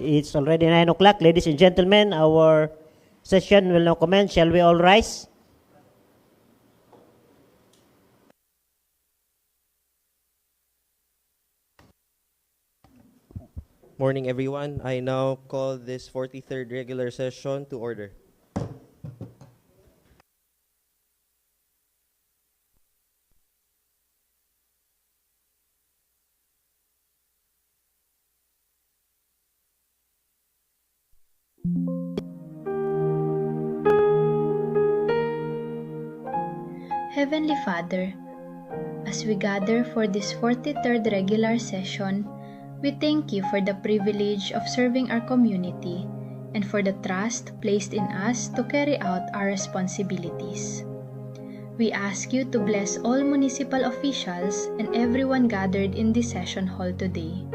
It's already 9 o'clock. Ladies and gentlemen, our session will now commence. Shall we all rise? Morning, everyone. I now call this 43rd regular session to order. Heavenly Father, as we gather for this 43rd regular session, we thank you for the privilege of serving our community and for the trust placed in us to carry out our responsibilities. We ask you to bless all municipal officials and everyone gathered in this session hall today.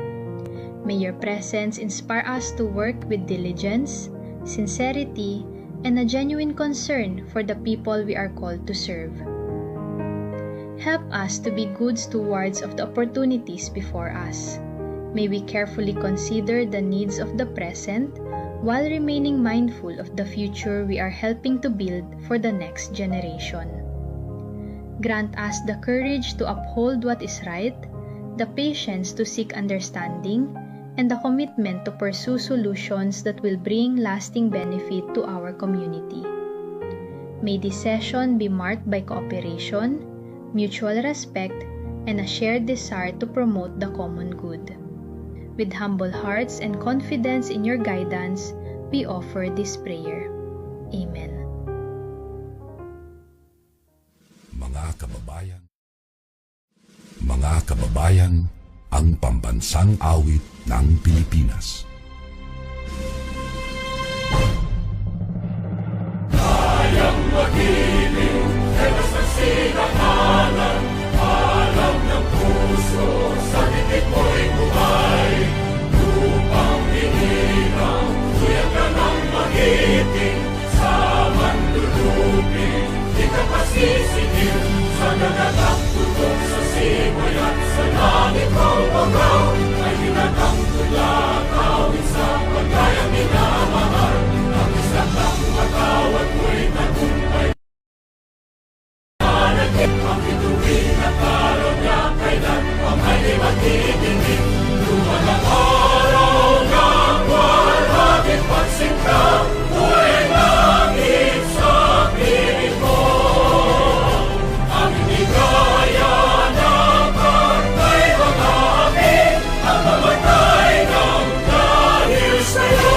May your presence inspire us to work with diligence, sincerity, and a genuine concern for the people we are called to serve. Help us to be good stewards of the opportunities before us. May we carefully consider the needs of the present while remaining mindful of the future we are helping to build for the next generation. Grant us the courage to uphold what is right, the patience to seek understanding, and the commitment to pursue solutions that will bring lasting benefit to our community. May this session be marked by cooperation, mutual respect, and a shared desire to promote the common good. With humble hearts and confidence in your guidance, we offer this prayer. Amen. Mga kababayan, ang pambansang awit ng Pilipinas. Kayang magiliw, ewas ang sinakalan, alam ng puso, sa titik mo'y buhay. Lupang hinirang, tuyag ka ng magiting, sa manlulupin, di ka pasisingil, sa nagatang tutok sa simoy at sa langit mo bagaw, ay hinatang tula, kawin sa pagkayang minamahal, ang isang ng matawad mo'y tagumpay. Managip ang ituwin at araw niya, kailan ang ay di magtitingin, luman ang araw ng walhagin pagsinta, buhay langit sa piling mo. Ang hindi kaya ng pagkay mag-aapit, ang mamatay ng dahil sa'yo.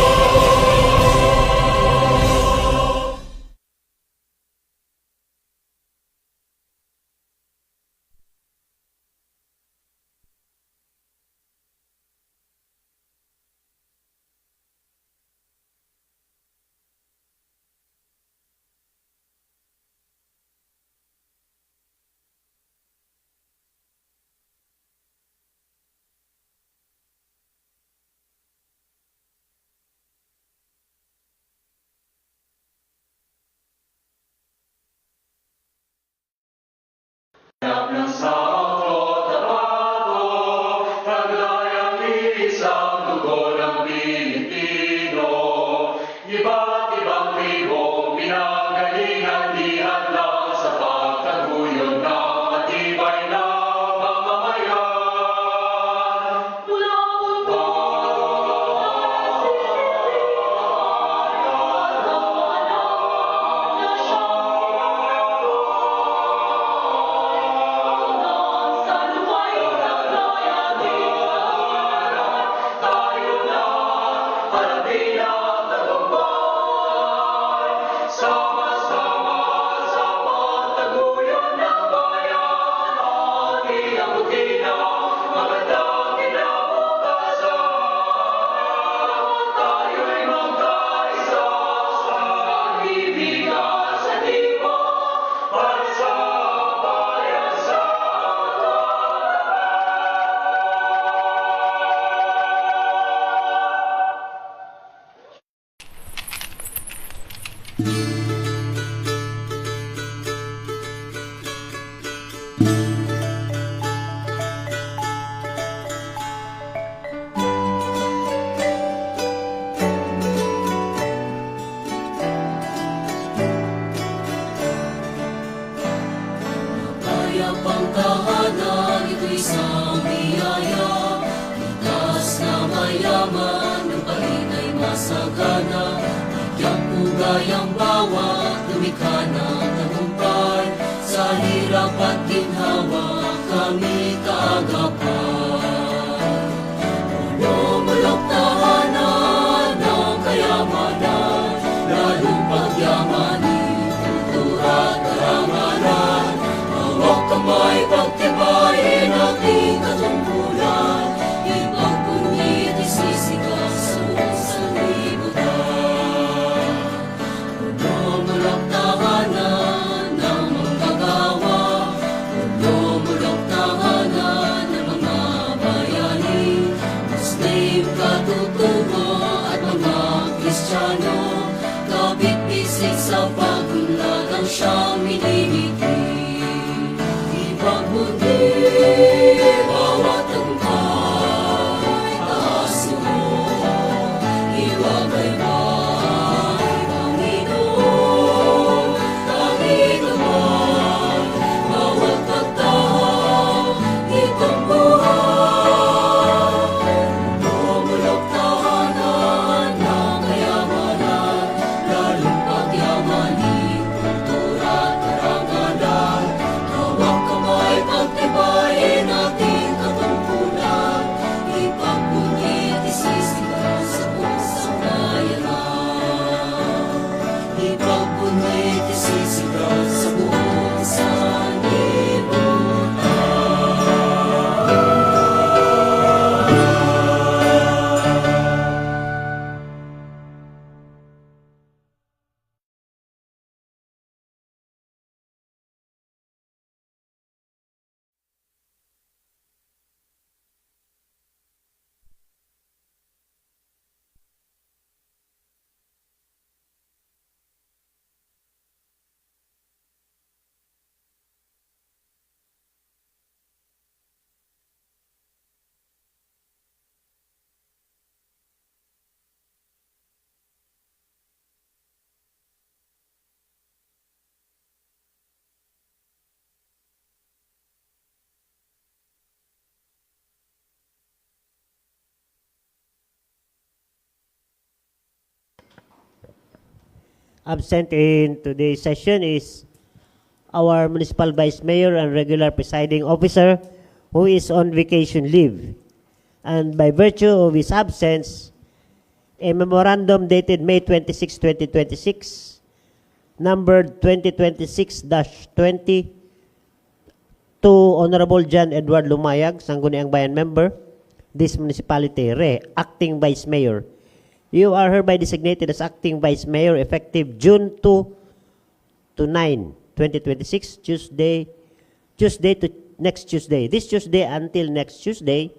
Ng sakot at bago, naglayang isang dugo ng Pilipino. Iba't ibang tribong pinanggalingan, di hadlang sa pagtaguyod ng matibay na mamamayan. Mula mundo isang biyaya, likas na mayaman, ang pahin ay masagana. Bigyan pugayang bawat lumikha ng tagumpay, sa hirap at ginhawa kami kaagapan. Polomolok tahanan ng kayamanan, lalong pagyamanin, kultura at karangalan. Hawak kamay, pagtibayin ating katungkulan, ipagpunit isisigaw sa buong sanlibutan. Polomolok tahanan ng manggagawa, polomolok tahanan ng mga bayani, Muslim, katutubo at mga Kristiyano, kabit-bisig sa pag-unlad ang siyang miniliti. Ipagbuti bawat tagumpay, taas mo, iwagaybay, Panginoon, kahit naman, bawat pagtahaw, itong buhay. Polomolok tahanan ng kayamanan, lalong pagyamanin, kultura at karangalan. Hawak kamay, pagtibayin ating katungkulan, ipagpunit isisigaw sa buong sambayanan. Ipagpunit isisigaw sa buong sanlibutan. Absent in today's session is our Municipal Vice Mayor and regular presiding officer who is on vacation leave. And by virtue of his absence, a memorandum dated May 26, 2026, numbered 2026-20, to Honorable John Edward Lumayag, Sangguniang Bayan member, this municipality, acting Vice Mayor. You are hereby designated as acting Vice Mayor effective June 2 to 9, 2026, Tuesday to next Tuesday. This Tuesday until next Tuesday,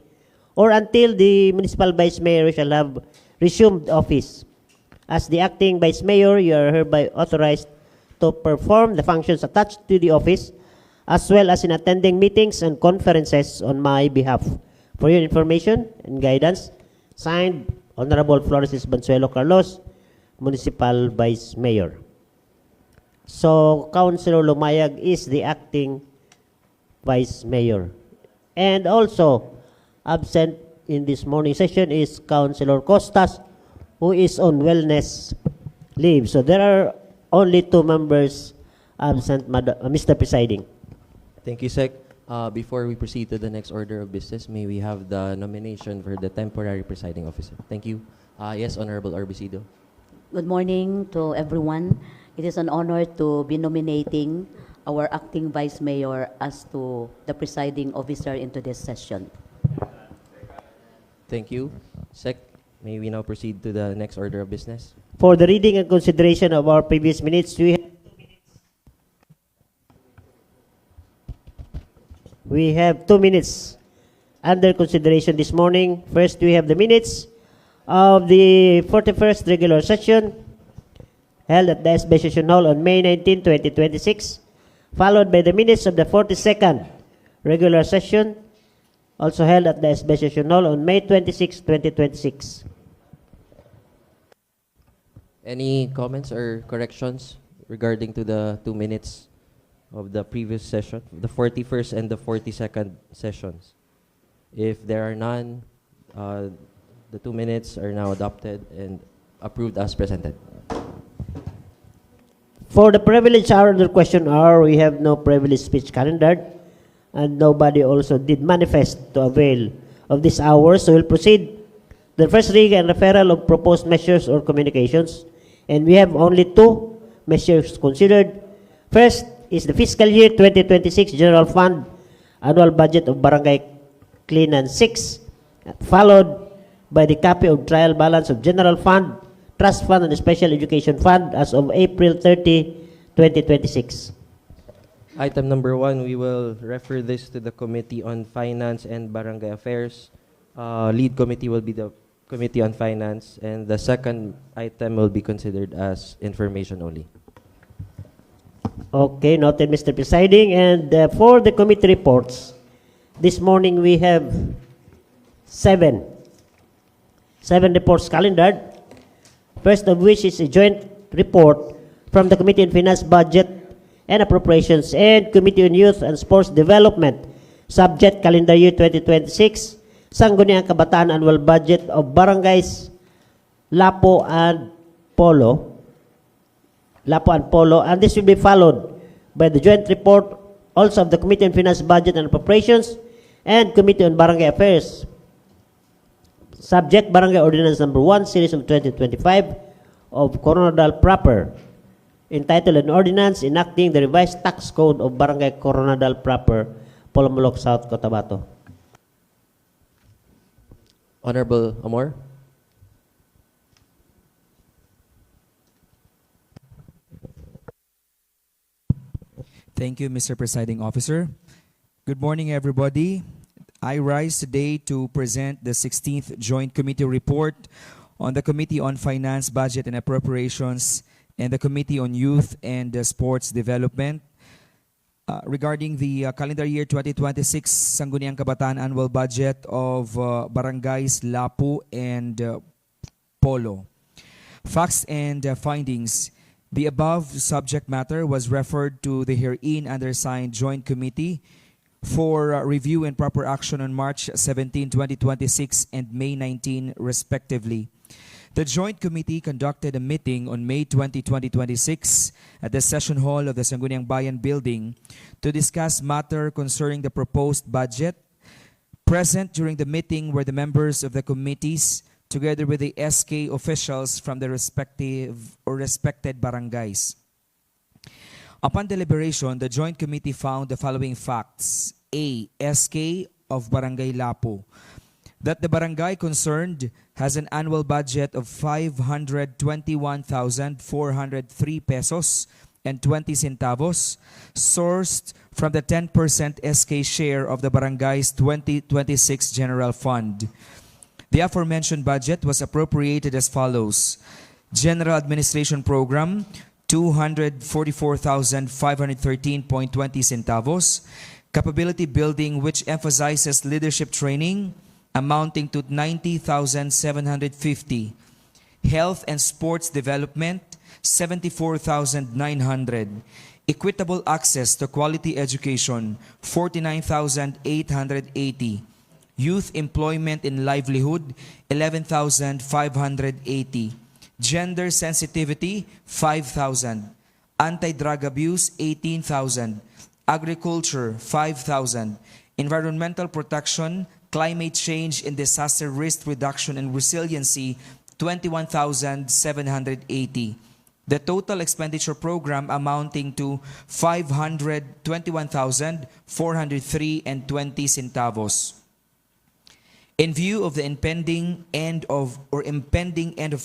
or until the Municipal Vice Mayor shall have resumed office. As the acting Vice Mayor, you are hereby authorized to perform the functions attached to the office, as well as in attending meetings and conferences on my behalf. For your information and guidance, signed, Honorable Flores Bansuelo Carlos, Municipal Vice Mayor. So, Councilor Lumayag is the acting Vice Mayor. And also, absent in this morning session is Councilor Costas, who is on wellness leave. So, there are only 2 members absent, Mr. Presiding. Thank you, Sec. Before we proceed to the next order of business, may we have the nomination for the temporary presiding officer. Thank you. Yes, Honorable Orbisido. Good morning to everyone. It is an honor to be nominating our acting Vice Mayor as to the presiding officer into this session. Thank you. Sec, may we now proceed to the next order of business? For the reading and consideration of our previous minutes, we have 2 minutes under consideration this morning. First, we have the minutes of the 41st regular session held at the SB Session Hall on May 19, 2026, followed by the minutes of the 42nd regular session, also held at the SB Session Hall on May 26, 2026. Any comments or corrections regarding to the 2 minutes of the previous session, the 41st and the 42nd sessions? If there are none, the 2 minutes are now adopted and approved as presented. For the privilege hour under question hour, we have no privilege speech calendar, and nobody also did manifest to avail of this hour. So we'll proceed. The first reading and referral of proposed measures or communications, and we have only 2 measures considered. First is the fiscal year 2026 General Fund Annual Budget of Barangay Cleanan 6, followed by the copy of trial balance of General Fund, Trust Fund, and Special Education Fund as of April 30, 2026. Item number 1, we will refer this to the Committee on Finance and Barangay Affairs. Lead committee will be the Committee on Finance, and the second item will be considered as information only. Okay, noted, Mr. Presiding. And for the committee reports, this morning we have 7 reports calendared. First of which is a joint report from the Committee on Finance, Budget and Appropriations and Committee on Youth and Sports Development. Subject, calendar year 2026, Sangguniang Kabataan Annual Budget of Barangays Lapo and Polo, and this will be followed by the joint report also of the Committee on Finance, Budget and Appropriations and Committee on Barangay Affairs. Subject, Barangay Ordinance Number 1, Series of 2025 of Coronadal Proper, entitled An Ordinance Enacting the Revised Tax Code of Barangay Coronadal Proper, Polomolok, South Cotabato. Honorable Amor. Thank you, Mr. Presiding Officer. Good morning, everybody. I rise today to present the 16th Joint Committee Report on the Committee on Finance, Budget and Appropriations and the Committee on Youth and Sports Development regarding the calendar year 2026 Sangguniang Kabataan Annual Budget of Barangays Lapu and Polo. Facts and findings. The above subject matter was referred to the herein undersigned Joint Committee for review and proper action on March 17, 2026 and May 19, respectively. The Joint Committee conducted a meeting on May 20, 2026 at the Session Hall of the Sangguniang Bayan building to discuss matter concerning the proposed budget. Present during the meeting were the members of the committees together with the SK officials from the respective or respected barangays. Upon deliberation, the Joint Committee found the following facts. A. SK of Barangay Lapu, that the barangay concerned has an annual budget of 521,403 pesos and 20 centavos, sourced from the 10% SK share of the barangay's 2026 General Fund. The aforementioned budget was appropriated as follows. General Administration Program, 244,513.20 centavos. Capability Building, which emphasizes leadership training, amounting to 90,750. Health and Sports Development, 74,900. Equitable Access to Quality Education, 49,880. Youth Employment and Livelihood, 11,580. Gender Sensitivity, 5,000. Anti-Drug Abuse, 18,000. Agriculture, 5,000. Environmental Protection, Climate Change and Disaster Risk Reduction and Resiliency, 21,780. The total expenditure program amounting to 521,403 and 20 centavos. In view of the impending end of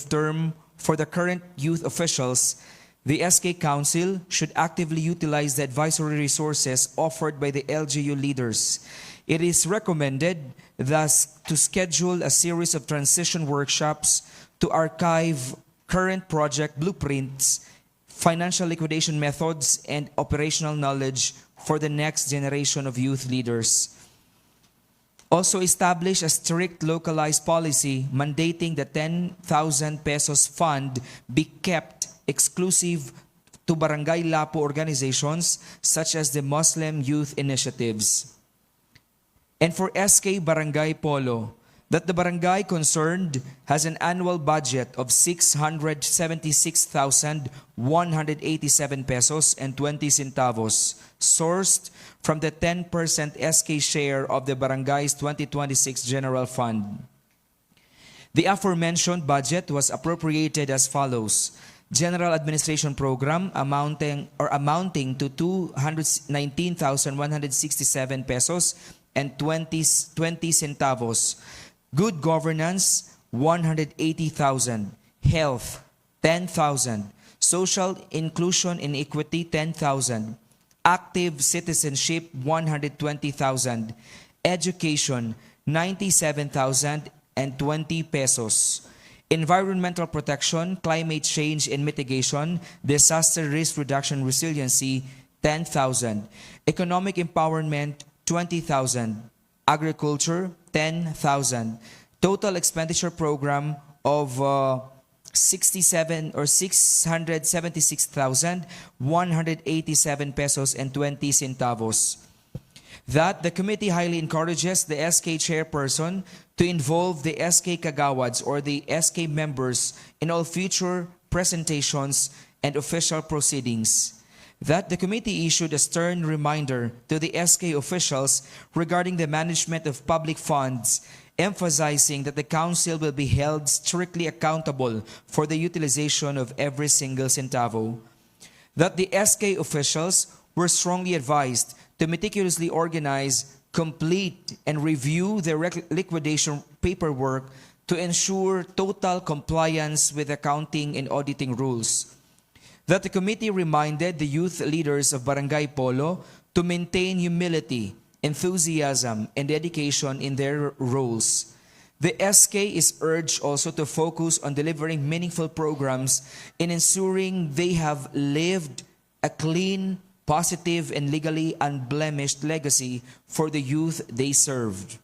term for the current youth officials, the SK Council should actively utilize the advisory resources offered by the LGU leaders. It is recommended, thus, to schedule a series of transition workshops to archive current project blueprints, financial liquidation methods, and operational knowledge for the next generation of youth leaders. Also establish a strict localized policy mandating the 10,000 pesos fund be kept exclusive to Barangay Lapo organizations such as the Muslim Youth Initiatives. And for SK Barangay Polo, that the barangay concerned has an annual budget of 676,187 pesos and 20 centavos, sourced from the 10% SK share of the barangay's 2026 general fund. The aforementioned budget was appropriated as follows: General Administration Program amounting to 219,167 pesos and 20 centavos. Good Governance, 180,000. Health, 10,000. Social Inclusion and Equity, 10,000. Active Citizenship, 120,000. Education, 97,020 pesos. Environmental Protection, Climate Change and Mitigation, Disaster Risk Reduction Resiliency, 10,000. Economic Empowerment, 20,000. Agriculture, 10,000. Total expenditure program of 676,187 pesos and 20 centavos. That the committee highly encourages the SK chairperson to involve the SK Kagawads or the SK members in all future presentations and official proceedings. That the committee issued a stern reminder to the SK officials regarding the management of public funds, emphasizing that the council will be held strictly accountable for the utilization of every single centavo. That the SK officials were strongly advised to meticulously organize, complete, and review their liquidation paperwork to ensure total compliance with accounting and auditing rules. That the committee reminded the youth leaders of Barangay Polo to maintain humility, enthusiasm, and dedication in their roles. The SK is urged also to focus on delivering meaningful programs and ensuring they have lived a clean, positive, and legally unblemished legacy for the youth they served.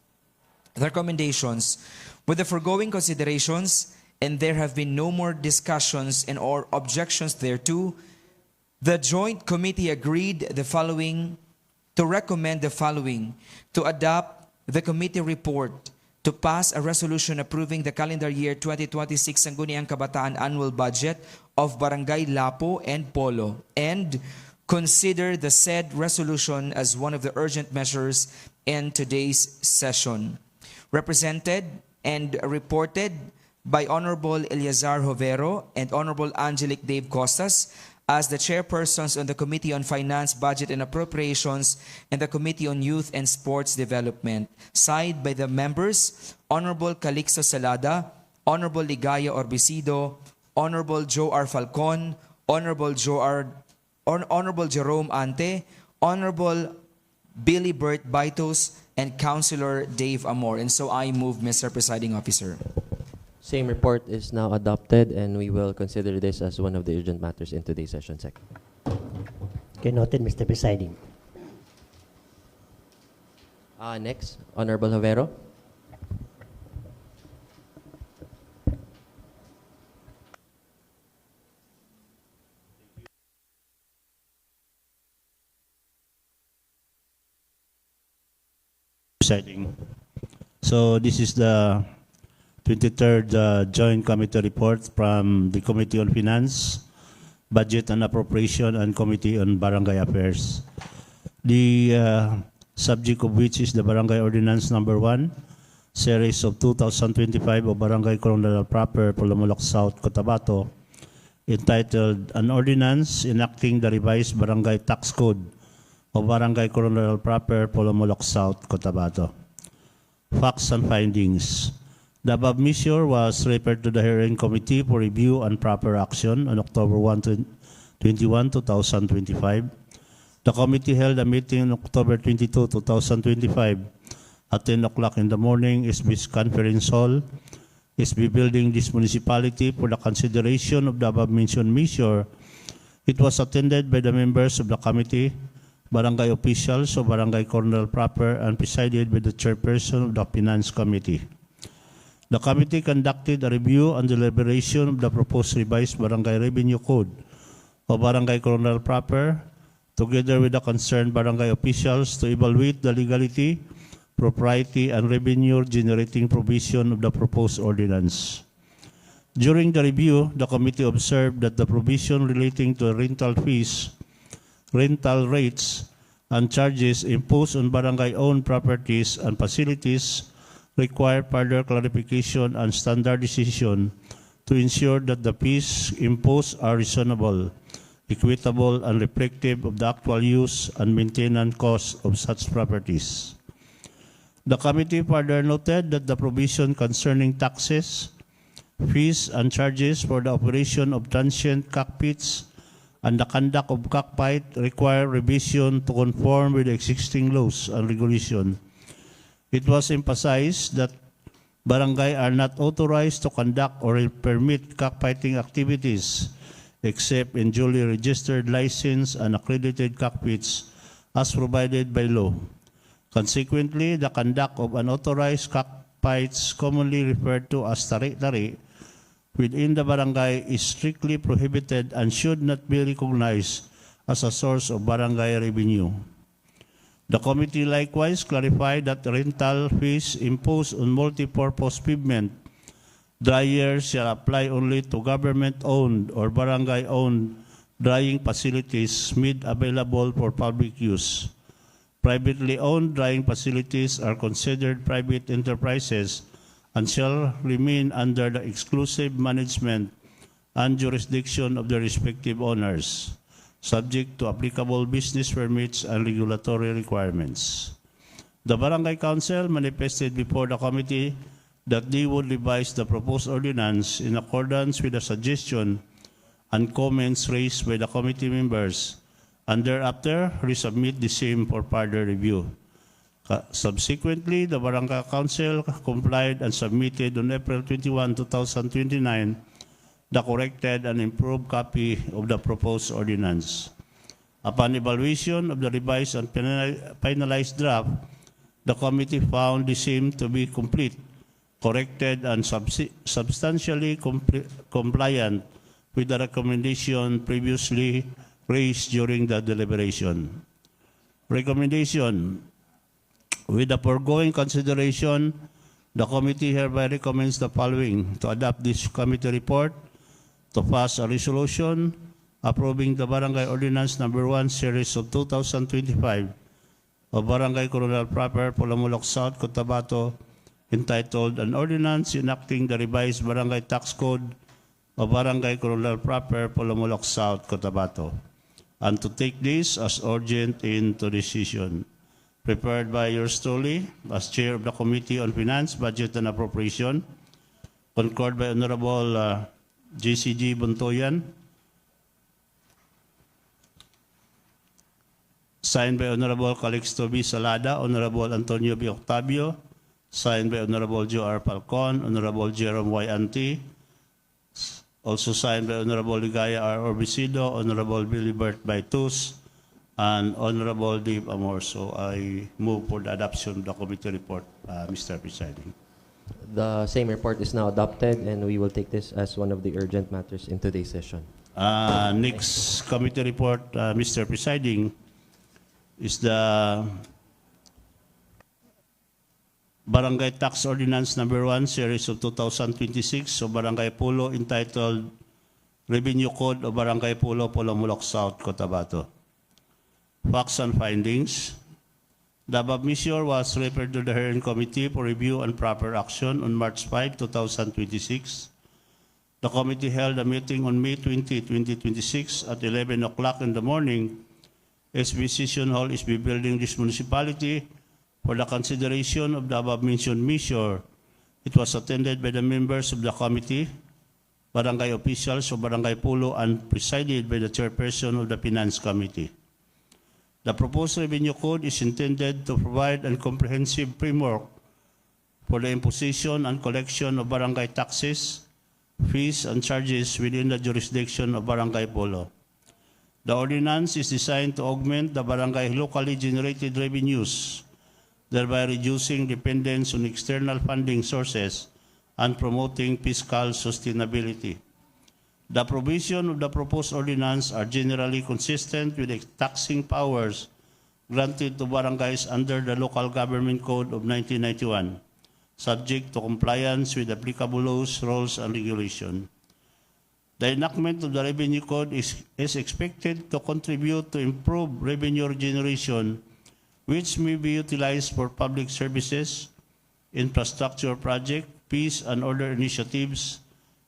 The recommendations: with the foregoing considerations, and there have been no more discussions and or objections thereto, the Joint Committee agreed to recommend the following: to adopt the committee report, to pass a resolution approving the calendar year 2026 Sangguniang Kabataan annual budget of Barangay Lapo and Polo, and consider the said resolution as one of the urgent measures in today's session. Represented and reported by Honorable Eleazar Jovero and Honorable Angelic Dave Costas as the chairpersons on the Committee on Finance, Budget and Appropriations and the Committee on Youth and Sports Development. Signed by the members, Honorable Calixto Salada, Honorable Ligaya Orbicido, Honorable Joe R. Falcon, Honorable Jerome Ante, Honorable Billy Bert Baitos, and Councilor Dave Amor. And so I move, Mr. Presiding Officer. Same report is now adopted, and we will consider this as one of the urgent matters in today's session. Second. Okay, noted, Mr. Presiding. Next, Honorable Jovero. Presiding. So this is the 23rd Joint Committee report from the Committee on Finance, Budget and Appropriation, and Committee on Barangay Affairs. The subject of which is the Barangay Ordinance Number 1, Series of 2025 of Barangay Coronadal Proper, Polomolok South, Cotabato, entitled An Ordinance Enacting the Revised Barangay Tax Code of Barangay Coronadal Proper, Polomolok South, Cotabato. Facts and findings. The above measure was referred to the hearing committee for review and proper action on October 21, 2025. The committee held a meeting on October 22, 2025 at 10 o'clock in the morning, SB's Conference Hall, SB Building, this municipality, for the consideration of the above-mentioned measure. It was attended by the members of the committee, barangay officials of Barangay Coronadal Proper, and presided by the chairperson of the Finance Committee. The committee conducted a review and deliberation of the proposed revised Barangay Revenue Code of Barangay Coronadal Proper, together with the concerned barangay officials, to evaluate the legality, propriety, and revenue-generating provision of the proposed ordinance. During the review, the committee observed that the provision relating to rental fees, rental rates, and charges imposed on barangay-owned properties and facilities require further clarification and standardization to ensure that the fees imposed are reasonable, equitable, and reflective of the actual use and maintenance costs of such properties. The committee further noted that the provision concerning taxes, fees, and charges for the operation of transient cockpits and the conduct of cockfight require revision to conform with the existing laws and regulations. It was emphasized that barangay are not authorized to conduct or permit cockfighting activities except in duly registered licensed and accredited cockpits as provided by law. Consequently, the conduct of unauthorized cockfights, commonly referred to as tari-tari, within the barangay is strictly prohibited and should not be recognized as a source of barangay revenue. The committee likewise clarified that rental fees imposed on multi-purpose pavement dryers shall apply only to government-owned or barangay-owned drying facilities made available for public use. Privately owned drying facilities are considered private enterprises and shall remain under the exclusive management and jurisdiction of the respective owners, subject to applicable business permits and regulatory requirements. The Barangay Council manifested before the committee that they would revise the proposed ordinance in accordance with the suggestion and comments raised by the committee members, and thereafter resubmit the same for further review. Subsequently, the Barangay Council complied and submitted on April 21, 2029, the corrected and improved copy of the proposed ordinance. Upon evaluation of the revised and finalized draft, the committee found the same to be complete, corrected, and substantially compliant with the recommendation previously raised during the deliberation. Recommendation. With the foregoing consideration, the committee hereby recommends the following: to adopt this committee report, to pass a resolution approving the Barangay Ordinance Number 1 Series of 2025 of Barangay Coronel Proper, Polomolok South, Cotabato, entitled An Ordinance Enacting the Revised Barangay Tax Code of Barangay Coronel Proper, Polomolok South, Cotabato, and to take this as urgent into decision. Prepared by yours truly, as Chair of the Committee on Finance, Budget, and Appropriation, concurred by Honorable JCG Buntoyan, signed by Honorable Calixto B. Salada, Honorable Antonio B. Octavio, signed by Honorable Joe R. Falcon, Honorable Jerome Y. Anti, also signed by Honorable Ligaya R. Orbisido, Honorable Bilibert Baitus, and Honorable Dave Amor. So I move for the adoption of the committee report, Mr. Presiding. The same report is now adopted, and we will take this as one of the urgent matters in today's session. Next committee report, Mr. Presiding, is the Barangay Tax Ordinance Number 1, Series of 2026, so Barangay Pulo, entitled Revenue Code of Barangay Pulo, Polomolok South, Cotabato. Facts and findings. The above measure was referred to the hearing committee for review and proper action on March 5, 2026. The committee held a meeting on May 20, 2026 at 11 o'clock in the morning, SB Session Hall, SB Building, this municipality, for the consideration of the above-mentioned measure. It was attended by the members of the committee, barangay officials of Barangay Pulo, and presided by the chairperson of the Finance Committee. The proposed revenue code is intended to provide a comprehensive framework for the imposition and collection of barangay taxes, fees, and charges within the jurisdiction of Barangay Pulo. The ordinance is designed to augment the barangay locally generated revenues, thereby reducing dependence on external funding sources and promoting fiscal sustainability. The provision of the proposed ordinance are generally consistent with the taxing powers granted to barangays under the Local Government Code of 1991, subject to compliance with applicable laws, rules, and regulations. The enactment of the Revenue Code is expected to contribute to improve revenue generation, which may be utilized for public services, infrastructure projects, peace and order initiatives,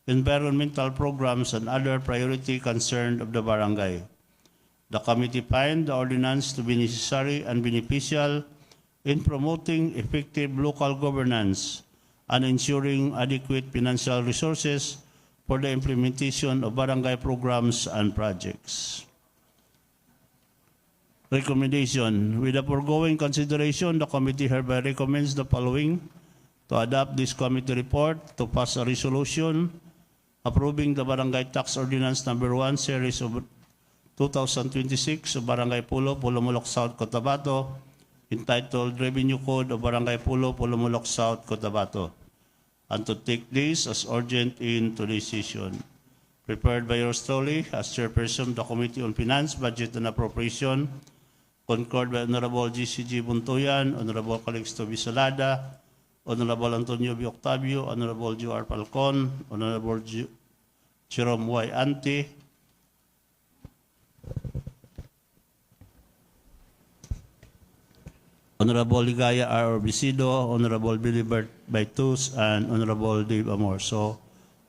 environmental programs, and other priority concerns of the barangay. The committee finds the ordinance to be necessary and beneficial in promoting effective local governance and ensuring adequate financial resources for the implementation of barangay programs and projects. Recommendation. With the foregoing consideration, the committee hereby recommends the following: to adopt this committee report, to pass a resolution approving the Barangay Tax Ordinance Number 1, Series of 2026 of Barangay Pulo, Polomolok South, Cotabato, entitled Revenue Code of Barangay Pulo, Polomolok South, Cotabato, and to take this as urgent in today's session. Prepared by yours truly as Chairperson of the Committee on Finance, Budget and Appropriation, concurred by Honorable GCG Buntoyan, Honorable Calixto Bisalada, Honorable Antonio B. Octavio, Honorable J.R. Falcon, Honorable Jerome Y. Ante, Honorable Ligaya R. Bisido, Honorable Bilibert Baitus, and Honorable Dave Amor. So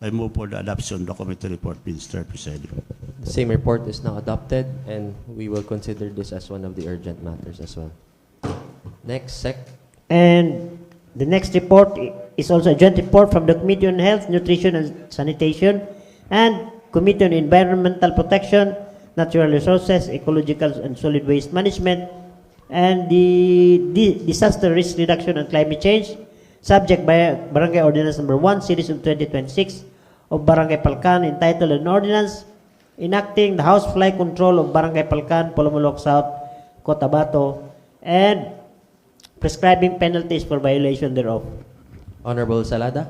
I move for the adoption of the committee report, Mr. Presiding. The same report is now adopted, and we will consider this as one of the urgent matters as well. Next, Sec. And the next report is also a joint report from the Committee on Health, Nutrition and Sanitation and Committee on Environmental Protection, Natural Resources, Ecological and Solid Waste Management, and the Disaster Risk Reduction and Climate Change, subject by Barangay Ordinance Number 1, Series of 2026 of Barangay Palcan, entitled an ordinance enacting the housefly control of Barangay Palcan, Polomolok South, Cotabato, and prescribing penalties for violation thereof. Honorable Salada.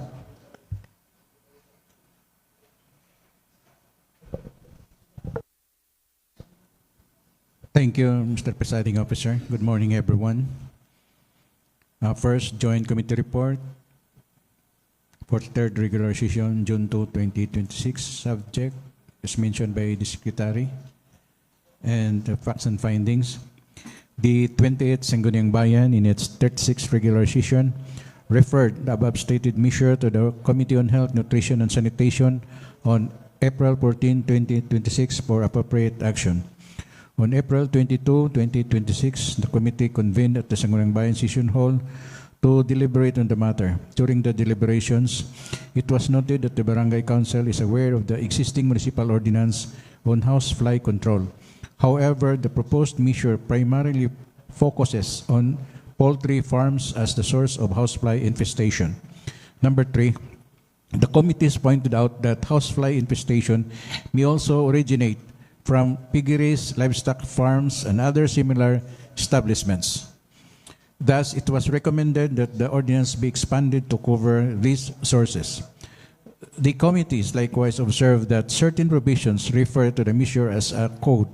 Thank you, Mr. Presiding Officer. Good morning, everyone. First, Joint Committee Report for third regular session, June 2, 2026. Subject is mentioned by the Secretary. And facts and findings. The 20th Sangguniang Bayan, in its 36th regular session, referred the above stated measure to the Committee on Health, Nutrition and Sanitation on April 14, 2026 for appropriate action. On April 22, 2026, the committee convened at the Sangguniang Bayan Session Hall to deliberate on the matter. During the deliberations, it was noted that the Barangay Council is aware of the existing municipal ordinance on housefly control. However, the proposed measure primarily focuses on poultry farms as the source of housefly infestation. Number 3, the committees pointed out that housefly infestation may also originate from piggeries, livestock farms, and other similar establishments. Thus, it was recommended that the ordinance be expanded to cover these sources. The committees likewise observed that certain provisions refer to the measure as a code.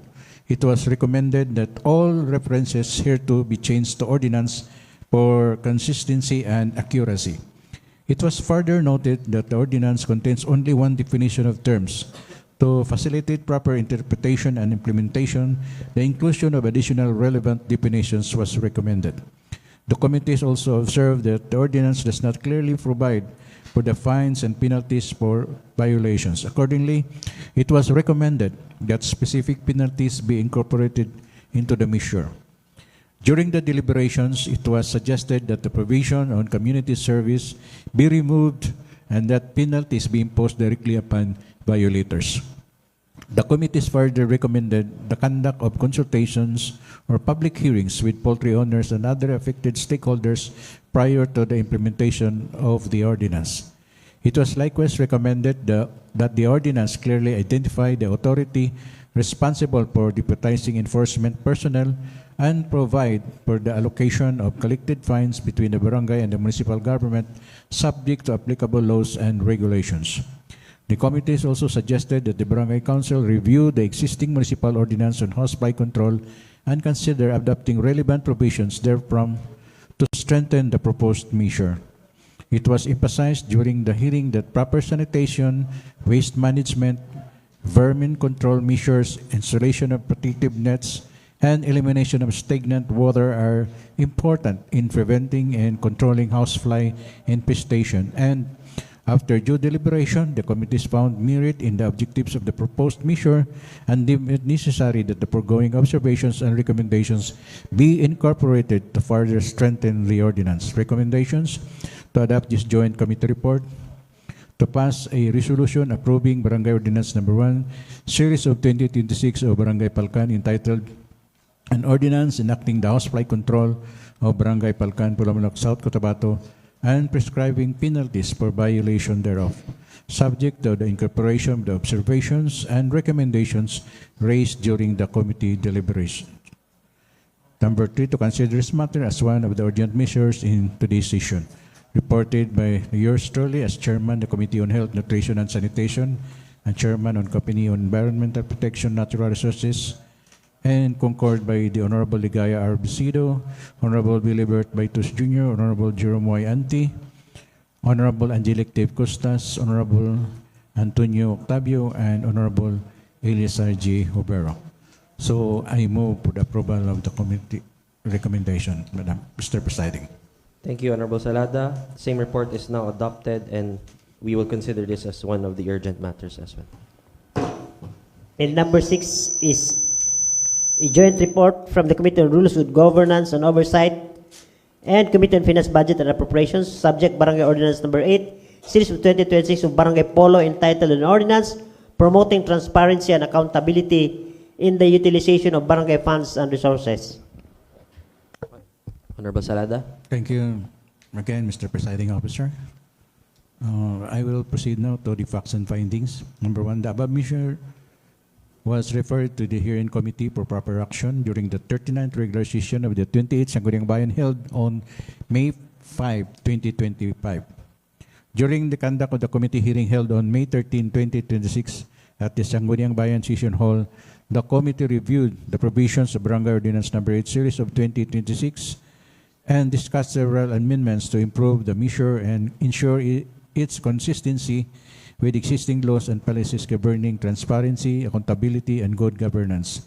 It was recommended that all references hereto be changed to ordinance for consistency and accuracy. It was further noted that the ordinance contains only one definition of terms. To facilitate proper interpretation and implementation, the inclusion of additional relevant definitions was recommended. The committees also observed that the ordinance does not clearly provide for the fines and penalties for violations. Accordingly, it was recommended that specific penalties be incorporated into the measure. During the deliberations, it was suggested that the provision on community service be removed and that penalties be imposed directly upon violators. The committees further recommended the conduct of consultations or public hearings with poultry owners and other affected stakeholders prior to the implementation of the ordinance. It was likewise recommended that the ordinance clearly identify the authority responsible for deputizing enforcement personnel and provide for the allocation of collected fines between the barangay and the municipal government subject to applicable laws and regulations. The committees also suggested that the Barangay Council review the existing municipal ordinance on housefly control and consider adopting relevant provisions therefrom to strengthen the proposed measure. It was emphasized during the hearing that proper sanitation, waste management, vermin control measures, installation of protective nets, and elimination of stagnant water are important in preventing and controlling housefly infestation. And after due deliberation, the committees found merit in the objectives of the proposed measure and deemed it necessary that the foregoing observations and recommendations be incorporated to further strengthen the ordinance. Recommendations: to adopt this joint committee report, to pass a resolution approving Barangay Ordinance Number 1, Series of 2026 of Barangay Palcan, entitled An Ordinance Enacting the Housefly Control of Barangay Palcan, Polomolok, South Cotabato, and prescribing penalties for violation thereof, subject to the incorporation of the observations and recommendations raised during the committee deliberation. Number 3, to consider this matter as one of the urgent measures in today's session. Reported by yours truly as Chairman, the Committee on Health, Nutrition, and Sanitation, and Chairman on Committee on Environmental Protection, Natural Resources, and concurred by the Honorable Ligaya R. Bisido, Honorable Bilibert Baitus Jr., Honorable Jerome Y. Anti, Honorable Angelic Dave Costas, Honorable Antonio Octavio, and Honorable Elisa G. Hobero. So I move for the approval of the committee recommendation, Madam, Mr. Presiding. Thank you, Honorable Salada. Same report is now adopted, and we will consider this as one of the urgent matters as well. And number 6 is a joint report from the Committee on Rules, Good Governance and Oversight and Committee on Finance, Budget and Appropriations, subject Barangay Ordinance Number 8, Series of 2026 of Barangay Polo, entitled An Ordinance Promoting Transparency and Accountability in the Utilization of Barangay Funds and Resources. Honorable Salada. Thank you again, Mr. Presiding Officer. I will proceed now to the facts and findings. Number 1, the above measure was referred to the hearing committee for proper action during the 39th regular session of the 20th Sangguniang Bayan held on May 5, 2025. During the conduct of the committee hearing held on May 13, 2026 at the Sangguniang Bayan Session Hall, the committee reviewed the provisions of Barangay Ordinance Number 8, Series of 2026 and discussed several amendments to improve the measure and ensure its consistency with existing laws and policies governing transparency, accountability, and good governance.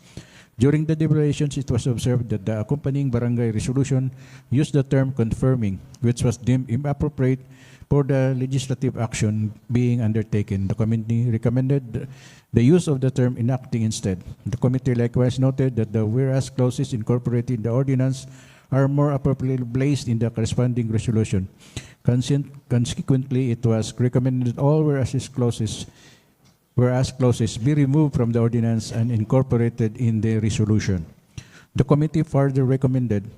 During the deliberations, it was observed that the accompanying barangay resolution used the term confirming, which was deemed inappropriate for the legislative action being undertaken. The committee recommended the use of the term enacting instead. The committee likewise noted that the whereas clauses incorporated in the ordinance are more appropriately placed in the corresponding resolution. Consequently, it was recommended that all whereas clauses be removed from the ordinance and incorporated in the resolution. The committee further recommended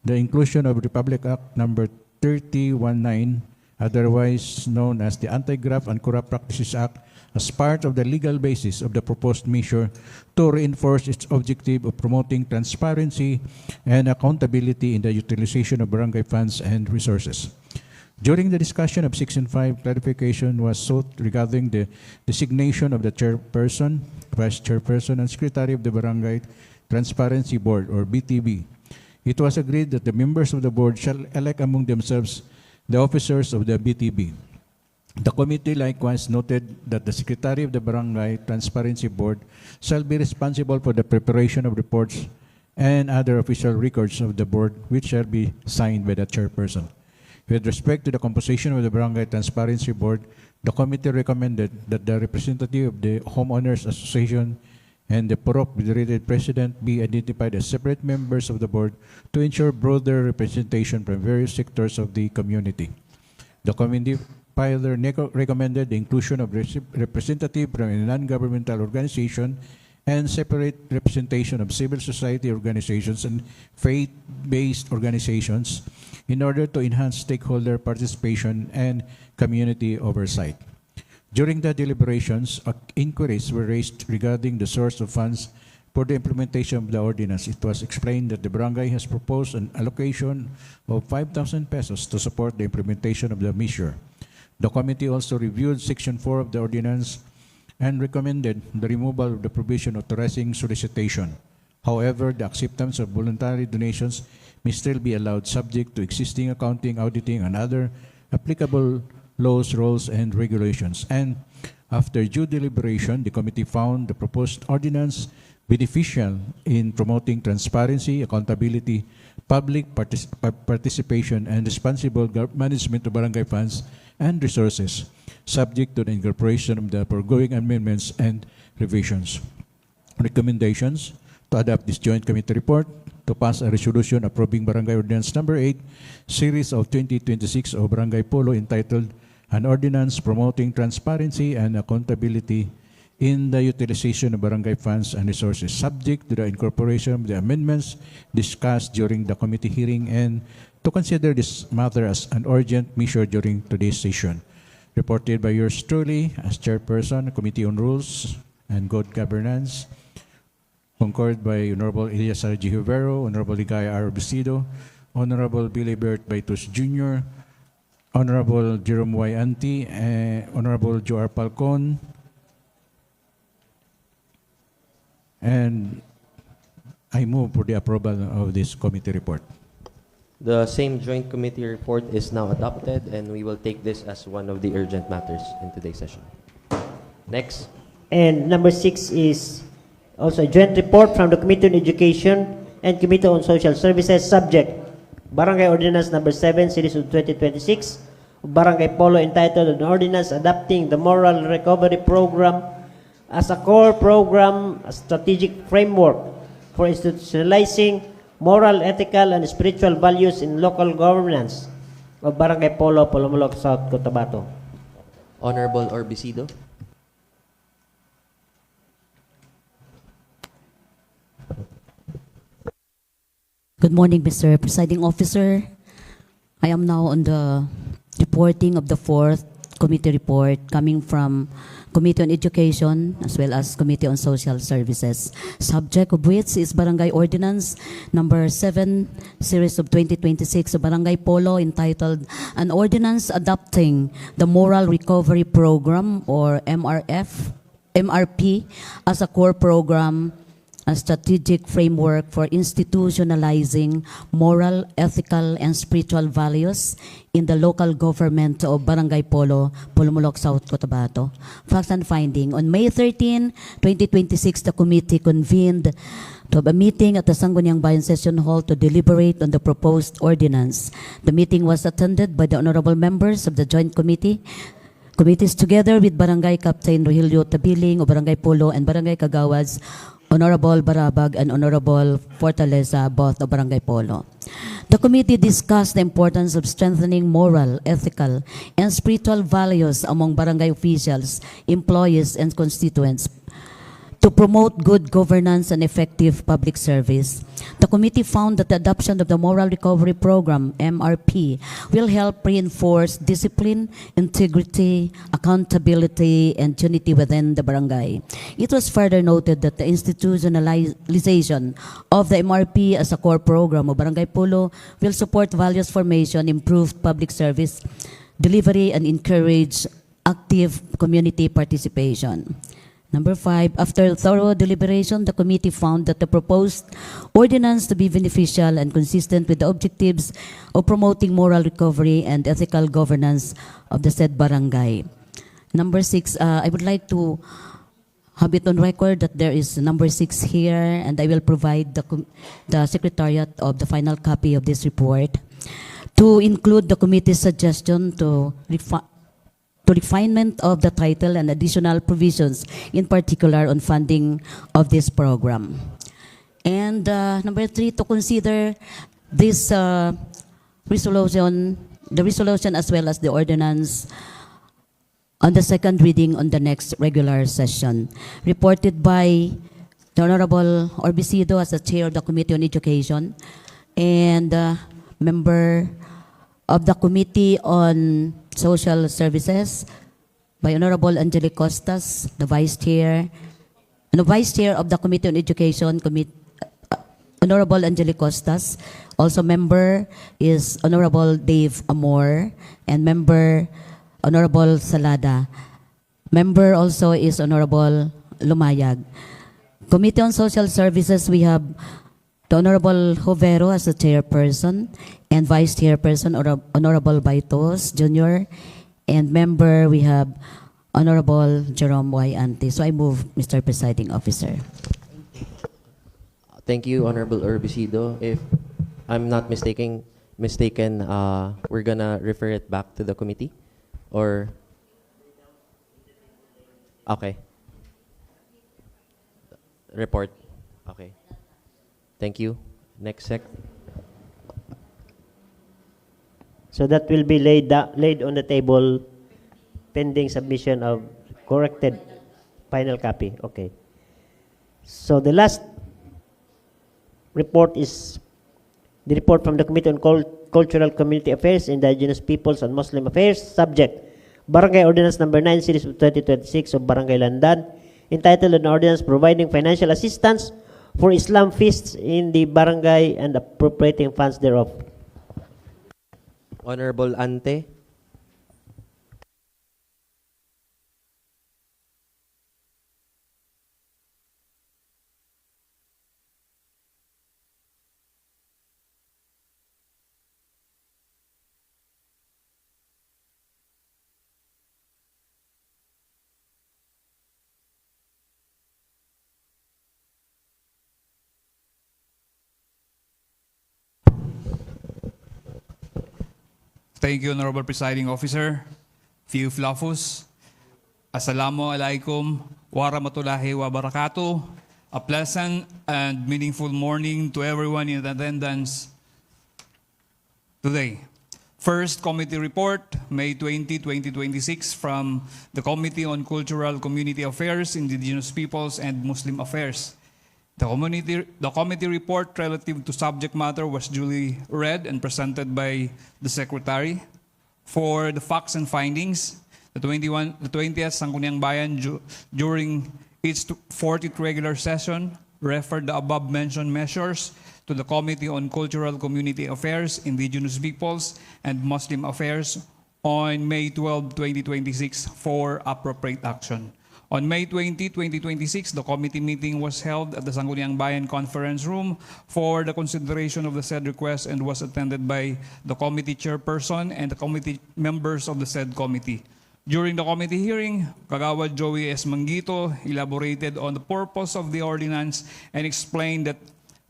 the inclusion of Republic Act Number 3019, otherwise known as the Anti-Graft and Corrupt Practices Act, as part of the legal basis of the proposed measure to reinforce its objective of promoting transparency and accountability in the utilization of barangay funds and resources. During the discussion of Section 5, clarification was sought regarding the designation of the chairperson, vice chairperson, and secretary of the Barangay Transparency Board, or BTB. It was agreed that the members of the board shall elect among themselves the officers of the BTB. The committee likewise noted that the secretary of the Barangay Transparency Board shall be responsible for the preparation of reports and other official records of the board, which shall be signed by the chairperson. With respect to the composition of the Barangay Transparency Board, the committee recommended that the representative of the Homeowners Association and the POROC federated president be identified as separate members of the board to ensure broader representation from various sectors of the community. The committee further recommended the inclusion of representative from a non-governmental organization and separate representation of civil society organizations and faith-based organizations in order to enhance stakeholder participation and community oversight. During the deliberations, inquiries were raised regarding the source of funds for the implementation of the ordinance. It was explained that the barangay has proposed an allocation of 5,000 pesos to support the implementation of the measure. The committee also reviewed Section 4 of the ordinance and recommended the removal of the provision authorizing solicitation. However, the acceptance of voluntary donations may still be allowed subject to existing accounting, auditing, and other applicable laws, rules, and regulations. And after due deliberation, the committee found the proposed ordinance beneficial in promoting transparency, accountability, public participation, and responsible management of barangay funds and resources, subject to the incorporation of the foregoing amendments and revisions. Recommendations to adopt this joint committee report, to pass a resolution approving Barangay Ordinance Number 8, Series of 2026 of Barangay Polo, entitled An Ordinance Promoting Transparency and Accountability in the Utilization of Barangay Funds and Resources, subject to the incorporation of the amendments discussed during the committee hearing, and to consider this matter as an urgent measure during today's session. Reported by yours truly as Chairperson, Committee on Rules and Good Governance. Concurred by Honorable Elias R. G. Juvero, Honorable Ligaya R. Besido, Honorable Billy Bert Baitus Jr., Honorable Jerome Y. Anti, Honorable Joar Palcon, and I move for the approval of this committee report. The same joint committee report is now adopted, and we will take this as one of the urgent matters in today's session. Next. And number 6 is also a joint report from the Committee on Education and Committee on Social Services, subject Barangay Ordinance Number 7, Series of 2026, Barangay Polo, entitled An Ordinance Adopting the Moral Recovery Program as a core program, a strategic framework for institutionalizing moral, ethical, and spiritual values in local governance of Barangay Polo, Polomolok, South Cotabato. Honorable Orbisido. Good morning, Mr. Presiding Officer. I am now on the reporting of the 4th committee report coming from Committee on Education as well as Committee on Social Services, subject of which is Barangay Ordinance Number 7, Series of 2026 of Barangay Polo, entitled An Ordinance Adopting the Moral Recovery Program, or MRP, as a core program, a strategic framework for institutionalizing moral, ethical, and spiritual values in the local government of Barangay Polo, Polomolok, South Cotabato. Facts and finding. On May 13, 2026, the committee convened to have a meeting at the Sangguniang Bayan Session Hall to deliberate on the proposed ordinance. The meeting was attended by the honorable members of the Joint Committees together with Barangay Captain Rogelio Tabiling of Barangay Polo and Barangay Kagawads, Honorable Barabag and Honorable Fortaleza, both of Barangay Polo. The committee discussed the importance of strengthening moral, ethical, and spiritual values among barangay officials, employees, and constituents to promote good governance and effective public service. The committee found that the adoption of the Moral Recovery Program, MRP, will help reinforce discipline, integrity, accountability, and unity within the barangay. It was further noted that the institutionalization of the MRP as a core program of Barangay Polo will support values formation, improve public service delivery, and encourage active community participation. Number 5, after thorough deliberation, the committee found that the proposed ordinance to be beneficial and consistent with the objectives of promoting moral recovery and ethical governance of the said barangay. Number 6, I would like to have it on record that there is number 6 here, and I will provide the Secretariat of the final copy of this report to include the committee's suggestion to refinement of the title and additional provisions, in particular on funding of this program. And number 3, to consider this resolution, the resolution as well as the ordinance on the second reading on the next regular session. Reported by the Honorable Orbisido as the Chair of the Committee on Education and member of the Committee on Social Services by Honorable Angelic Costas, the Vice Chair, and the Vice Chair of the Committee on Education, Honorable Angelic Costas. Also member is Honorable Dave Amor, and member Honorable Salada. Member also is Honorable Lumayag. Committee on Social Services, we have the Honorable Jovero as the chairperson and vice chairperson, Honorable Baitos Jr. And member, we have Honorable Jerome Y. Ante. So I move, Mr. Presiding Officer. Thank you, Honorable Herbicido. If I'm not mistaken, we're gonna refer it back to the committee, or okay. Report. Okay. Thank you. Next sec. So that will be laid on the table pending submission of corrected final copy. Okay. So the last report is the report from the Committee on Cultural Community Affairs, Indigenous Peoples and Muslim Affairs, subject Barangay Ordinance Number 9 Series of 2026 of Barangay Landan, entitled an ordinance providing financial assistance for Islam feasts in the barangay and appropriating funds thereof. Honorable Ante. Thank you, Honorable Presiding Officer. Fiu Flafus. Assalamu alaikum wa rahmatullahi wa barakatuh. A pleasant and meaningful morning to everyone in attendance today. First committee report, May 20, 2026, from the Committee on Cultural Community Affairs, Indigenous Peoples, and Muslim Affairs. The committee report relative to subject matter was duly read and presented by the Secretary. For the facts and findings, the 20th Sangguniang Bayan during its 40th regular session referred the above-mentioned measures to the Committee on Cultural Community Affairs, Indigenous Peoples, and Muslim Affairs on May 12, 2026 for appropriate action. On May 20, 2026, the committee meeting was held at the Sangguniang Bayan Conference Room for the consideration of the said request and was attended by the committee chairperson and the committee members of the said committee. During the committee hearing, Kagawad Joey S. Manguito elaborated on the purpose of the ordinance and explained that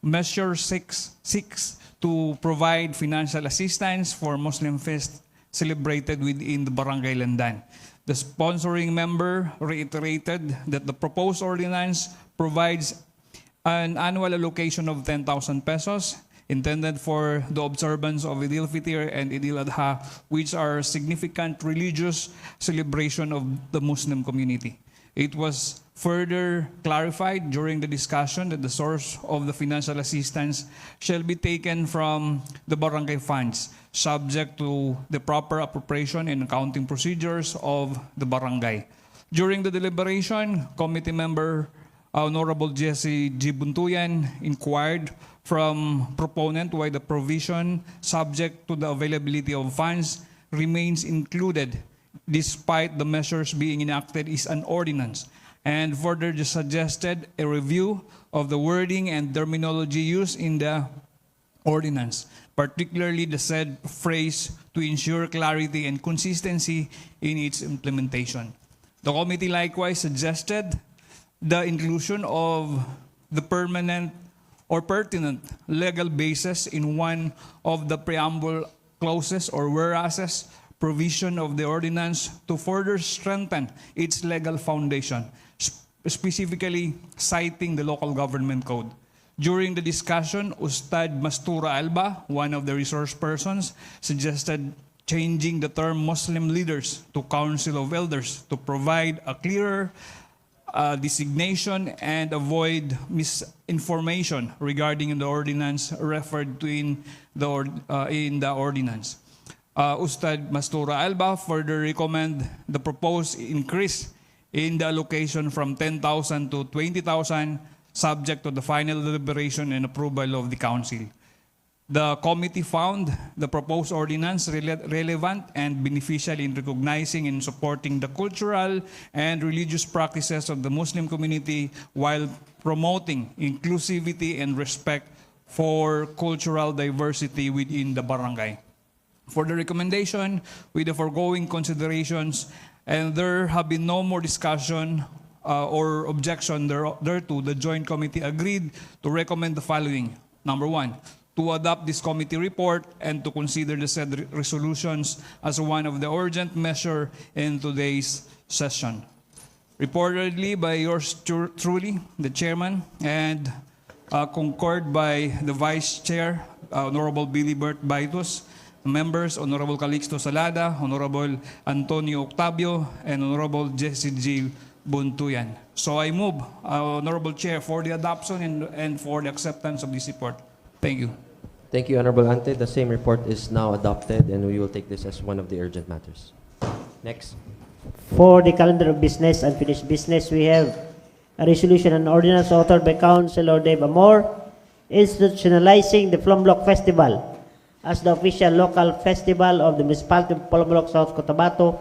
Measure 6 seeks to provide financial assistance for Muslim feasts celebrated within the Barangay Landan. The sponsoring member reiterated that the proposed ordinance provides an annual allocation of 10,000 pesos intended for the observance of Idil Fitr and Idil Adha, which are significant religious celebration of the Muslim community. It was further clarified during the discussion that the source of the financial assistance shall be taken from the barangay funds, subject to the proper appropriation and accounting procedures of the barangay. During the deliberation, committee member Honorable Jesse G. Buntuyan inquired from proponent why the provision subject to the availability of funds remains included despite the measures being enacted is an ordinance, and further suggested a review of the wording and terminology used in the ordinance, particularly the said phrase, to ensure clarity and consistency in its implementation. The committee likewise suggested the inclusion of the permanent or pertinent legal basis in one of the preamble clauses or whereases provision of the ordinance to further strengthen its legal foundation, specifically citing the local government code. During the discussion, Ustad Mastura Alba, one of the resource persons, suggested changing the term Muslim leaders to Council of Elders to provide a clearer designation and avoid misinformation regarding the ordinance referred to in the ordinance. Ustad Mastura Alba further recommend the proposed increase in the allocation from 10,000 to 20,000, subject to the final deliberation and approval of the council. The committee found the proposed ordinance relevant and beneficial in recognizing and supporting the cultural and religious practices of the Muslim community while promoting inclusivity and respect for cultural diversity within the barangay. For the recommendation, with the foregoing considerations, and there have been no more discussion or objection thereto, the Joint Committee agreed to recommend the following. Number one, to adopt this committee report and to consider the said resolutions as one of the urgent measure in today's session. Reportedly by yours truly, the chairman, and concurred by the vice chair, Honorable Billy Bert Baitos, members, Honorable Calixto Salada, Honorable Antonio Octavio, and Honorable Jesse G. Buntuyan. So I move, Honorable Chair, for the adoption and for the acceptance of this report. Thank you. Thank you, Honorable Ante. The same report is now adopted, and we will take this as one of the urgent matters. Next. For the calendar of business, unfinished business, we have a resolution and ordinance authored by Councilor Dave Amor institutionalizing the Polomolok Festival as the official local festival of the municipality of Polomolok, South Cotabato,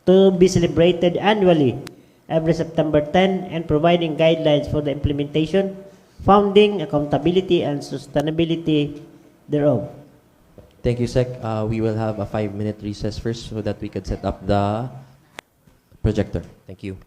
to be celebrated annually every September 10 and providing guidelines for the implementation, funding, accountability, and sustainability thereof. Thank you, Sec. We will have a 5-minute recess first so that we could set up the projector. Thank you.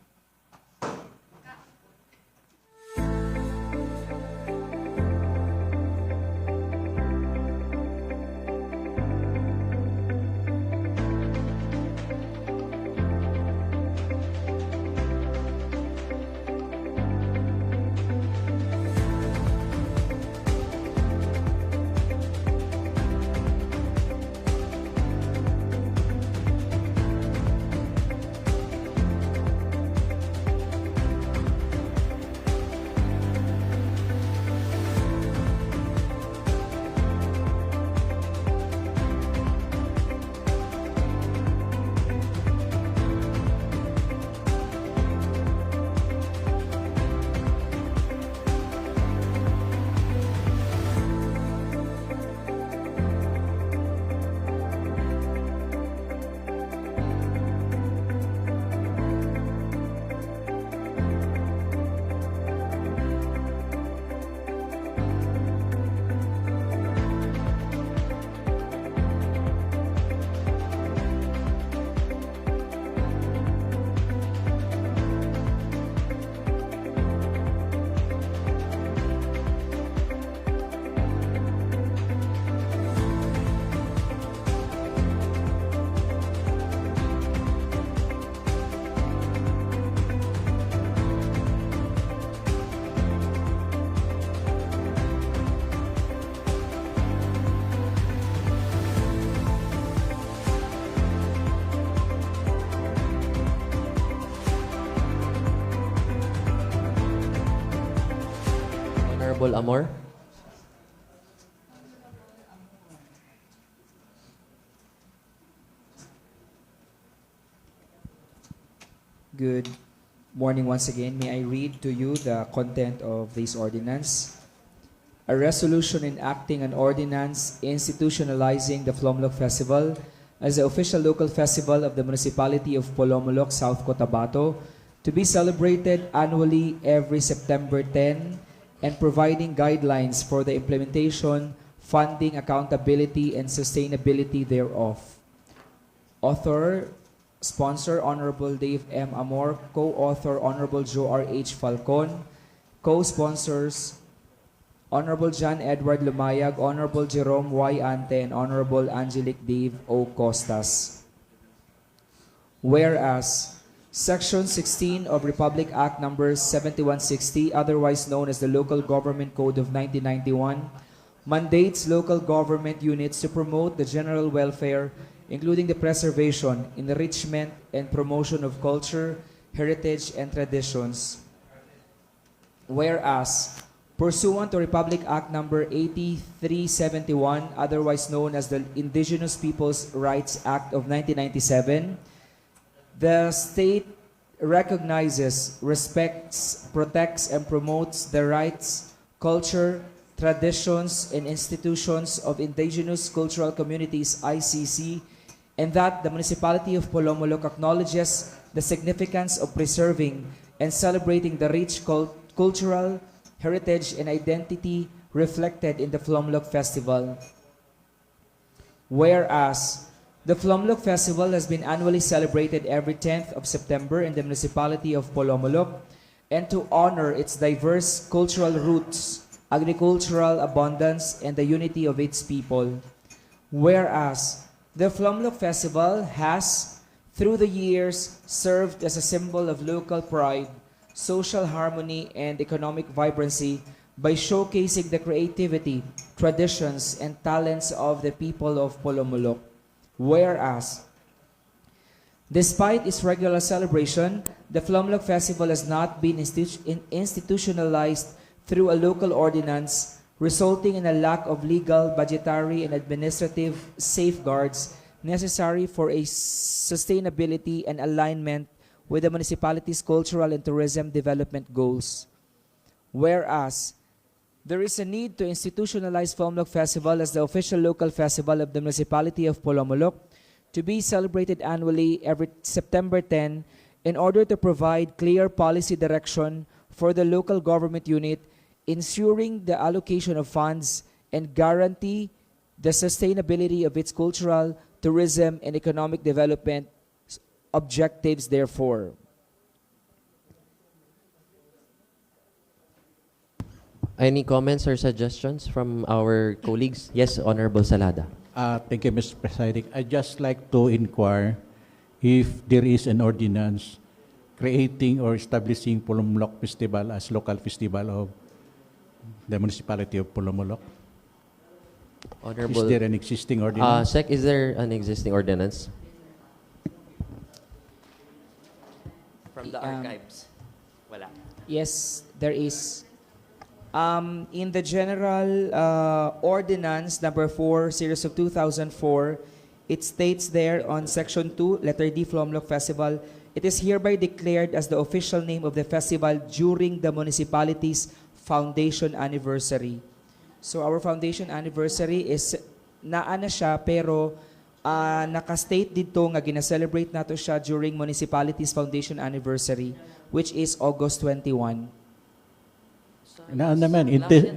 Honorable Amor. Good morning once again. May I read to you the content of this ordinance? A resolution enacting an ordinance institutionalizing the Polomolok Festival as the official local festival of the municipality of Polomolok, South Cotabato, to be celebrated annually every September 10 and providing guidelines for the implementation, funding, accountability, and sustainability thereof. Author, sponsor, Honorable Dave M. Amor, co-author, Honorable Joe R. H. Falcon, co-sponsors, Honorable John Edward Lumayag, Honorable Jerome Y. Ante, and Honorable Angelic Dave O. Costas. Whereas, Section 16 of Republic Act Number 7160, otherwise known as the Local Government Code of 1991, mandates local government units to promote the general welfare, including the preservation, enrichment, and promotion of culture, heritage, and traditions. Whereas, pursuant to Republic Act Number 8371, otherwise known as the Indigenous Peoples' Rights Act of 1997, the state recognizes, respects, protects, and promotes the rights, culture, Traditions, and Institutions of Indigenous Cultural Communities (ICC), and that the Municipality of Polomolok acknowledges the significance of preserving and celebrating the rich cultural heritage and identity reflected in the Polomolok Festival. Whereas the Polomolok Festival has been annually celebrated every 10th of September in the Municipality of Polomolok, and to honor its diverse cultural roots, agricultural abundance, and the unity of its people. Whereas the Polomolok Festival has, through the years, served as a symbol of local pride, social harmony, and economic vibrancy by showcasing the creativity, traditions, and talents of the people of Polomolok. Whereas, despite its regular celebration, the Polomolok Festival has not been institutionalized through a local ordinance, resulting in a lack of legal, budgetary, and administrative safeguards necessary for a sustainability and alignment with the municipality's cultural and tourism development goals. Whereas, there is a need to institutionalize Polomolok Festival as the official local festival of the Municipality of Polomolok, to be celebrated annually every September 10 in order to provide clear policy direction for the local government unit, ensuring the allocation of funds and guarantee the sustainability of its cultural, tourism, and economic development objectives therefore. Any comments or suggestions from our colleagues? Yes, Honorable Salada. Thank you, Mr. Presiding. I'd just like to inquire if there is an ordinance creating or establishing Polomolok Festival as local festival of the municipality of Polomolok. Honorable. Is there an existing ordinance? Sec, is there an existing ordinance? From the archives? Wala. Yes, there is. In the general ordinance number 4, series of 2004, it states there on section 2, letter D, Polomolok Festival, it is hereby declared as the official name of the festival during the municipality's foundation anniversary. So our foundation anniversary is naana siya pero naka-state dito nga gina-celebrate nato siya during municipality's foundation anniversary, which is August 21. Na naman,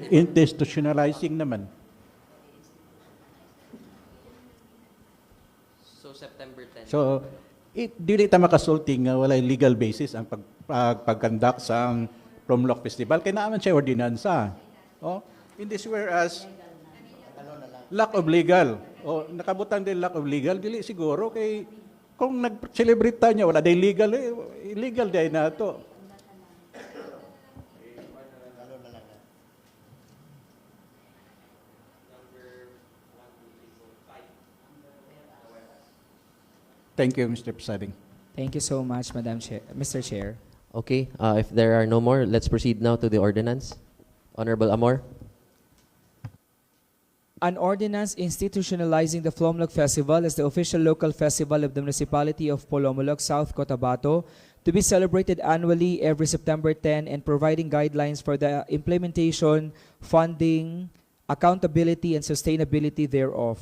institutionalizing naman. So September 10. So, dili ta makasulting nga walay legal basis ang pagkandak sa Polomolok Festival. Kaya naman siya ordinansa. Oh, in this whereas lack of legal. O nakabutang din lack of legal, dili siguro kay kung nag-celebrate ta niya wala day legal, illegal day na to. Thank you, Mr. Presiding. Thank you so much, Madam Chair, Mr. Chair. Okay, if there are no more, let's proceed now to the ordinance. Honorable Amor. An ordinance institutionalizing the Polomolok Festival as the official local festival of the municipality of Polomolok, South Cotabato, to be celebrated annually every September 10 and providing guidelines for the implementation, funding, accountability, and sustainability thereof.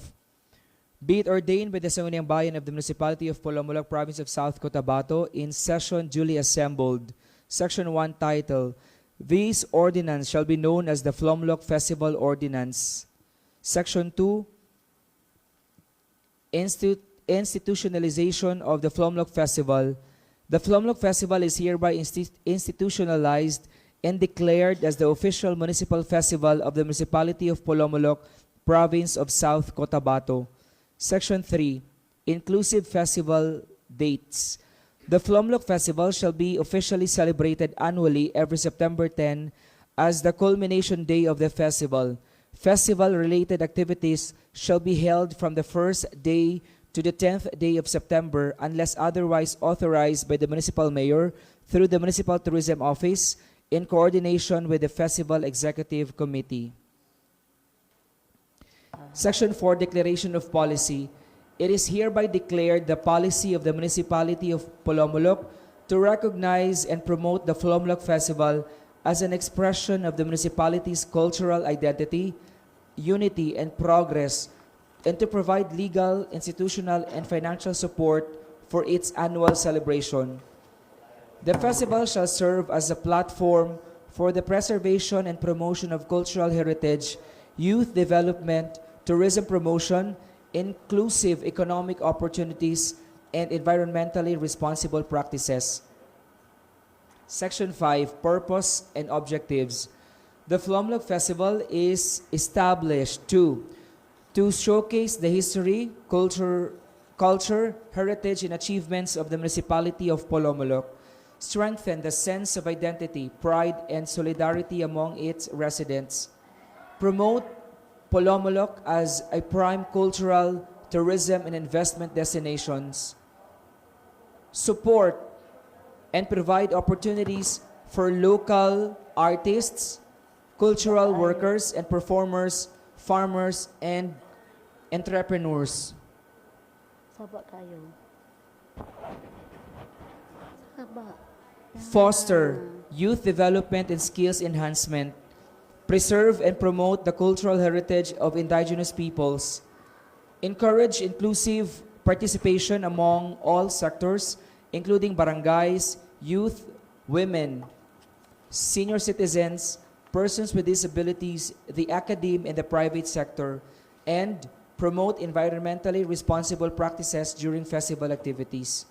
Be it ordained by the Sangguniang Bayan of the Municipality of Polomolok, Province of South Cotabato, in session duly assembled. Section 1 title, This ordinance shall be known as the Polomolok Festival Ordinance. Section 2, Institutionalization of the Polomolok Festival. The Polomolok Festival is hereby institutionalized and declared as the official municipal festival of the Municipality of Polomolok, Province of South Cotabato. Section 3, Inclusive Festival Dates. The Polomolok Festival shall be officially celebrated annually every September 10 as the culmination day of the festival. Festival-related activities shall be held from the first day to the 10th day of September unless otherwise authorized by the municipal mayor through the Municipal Tourism Office in coordination with the Festival Executive Committee. Section 4, Declaration of Policy. It is hereby declared the policy of the Municipality of Polomolok to recognize and promote the Polomolok Festival as an expression of the municipality's cultural identity, unity, and progress, and to provide legal, institutional, and financial support for its annual celebration. The festival shall serve as a platform for the preservation and promotion of cultural heritage, youth development, tourism promotion, inclusive economic opportunities, and environmentally responsible practices. Section 5, Purpose and Objectives. The Polomolok Festival is established to showcase the history, culture, heritage, and achievements of the municipality of Polomolok, strengthen the sense of identity, pride, and solidarity among its residents, promote Polomolok as a prime cultural, tourism, and investment destinations, support and provide opportunities for local artists, cultural workers and performers, farmers, and entrepreneurs. Saba kayo. Saba. Foster youth development and skills enhancement. Preserve and promote the cultural heritage of indigenous peoples. Encourage inclusive participation among all sectors, including barangays, youth, women, senior citizens, persons with disabilities, the academe, and the private sector, and promote environmentally responsible practices during festival activities.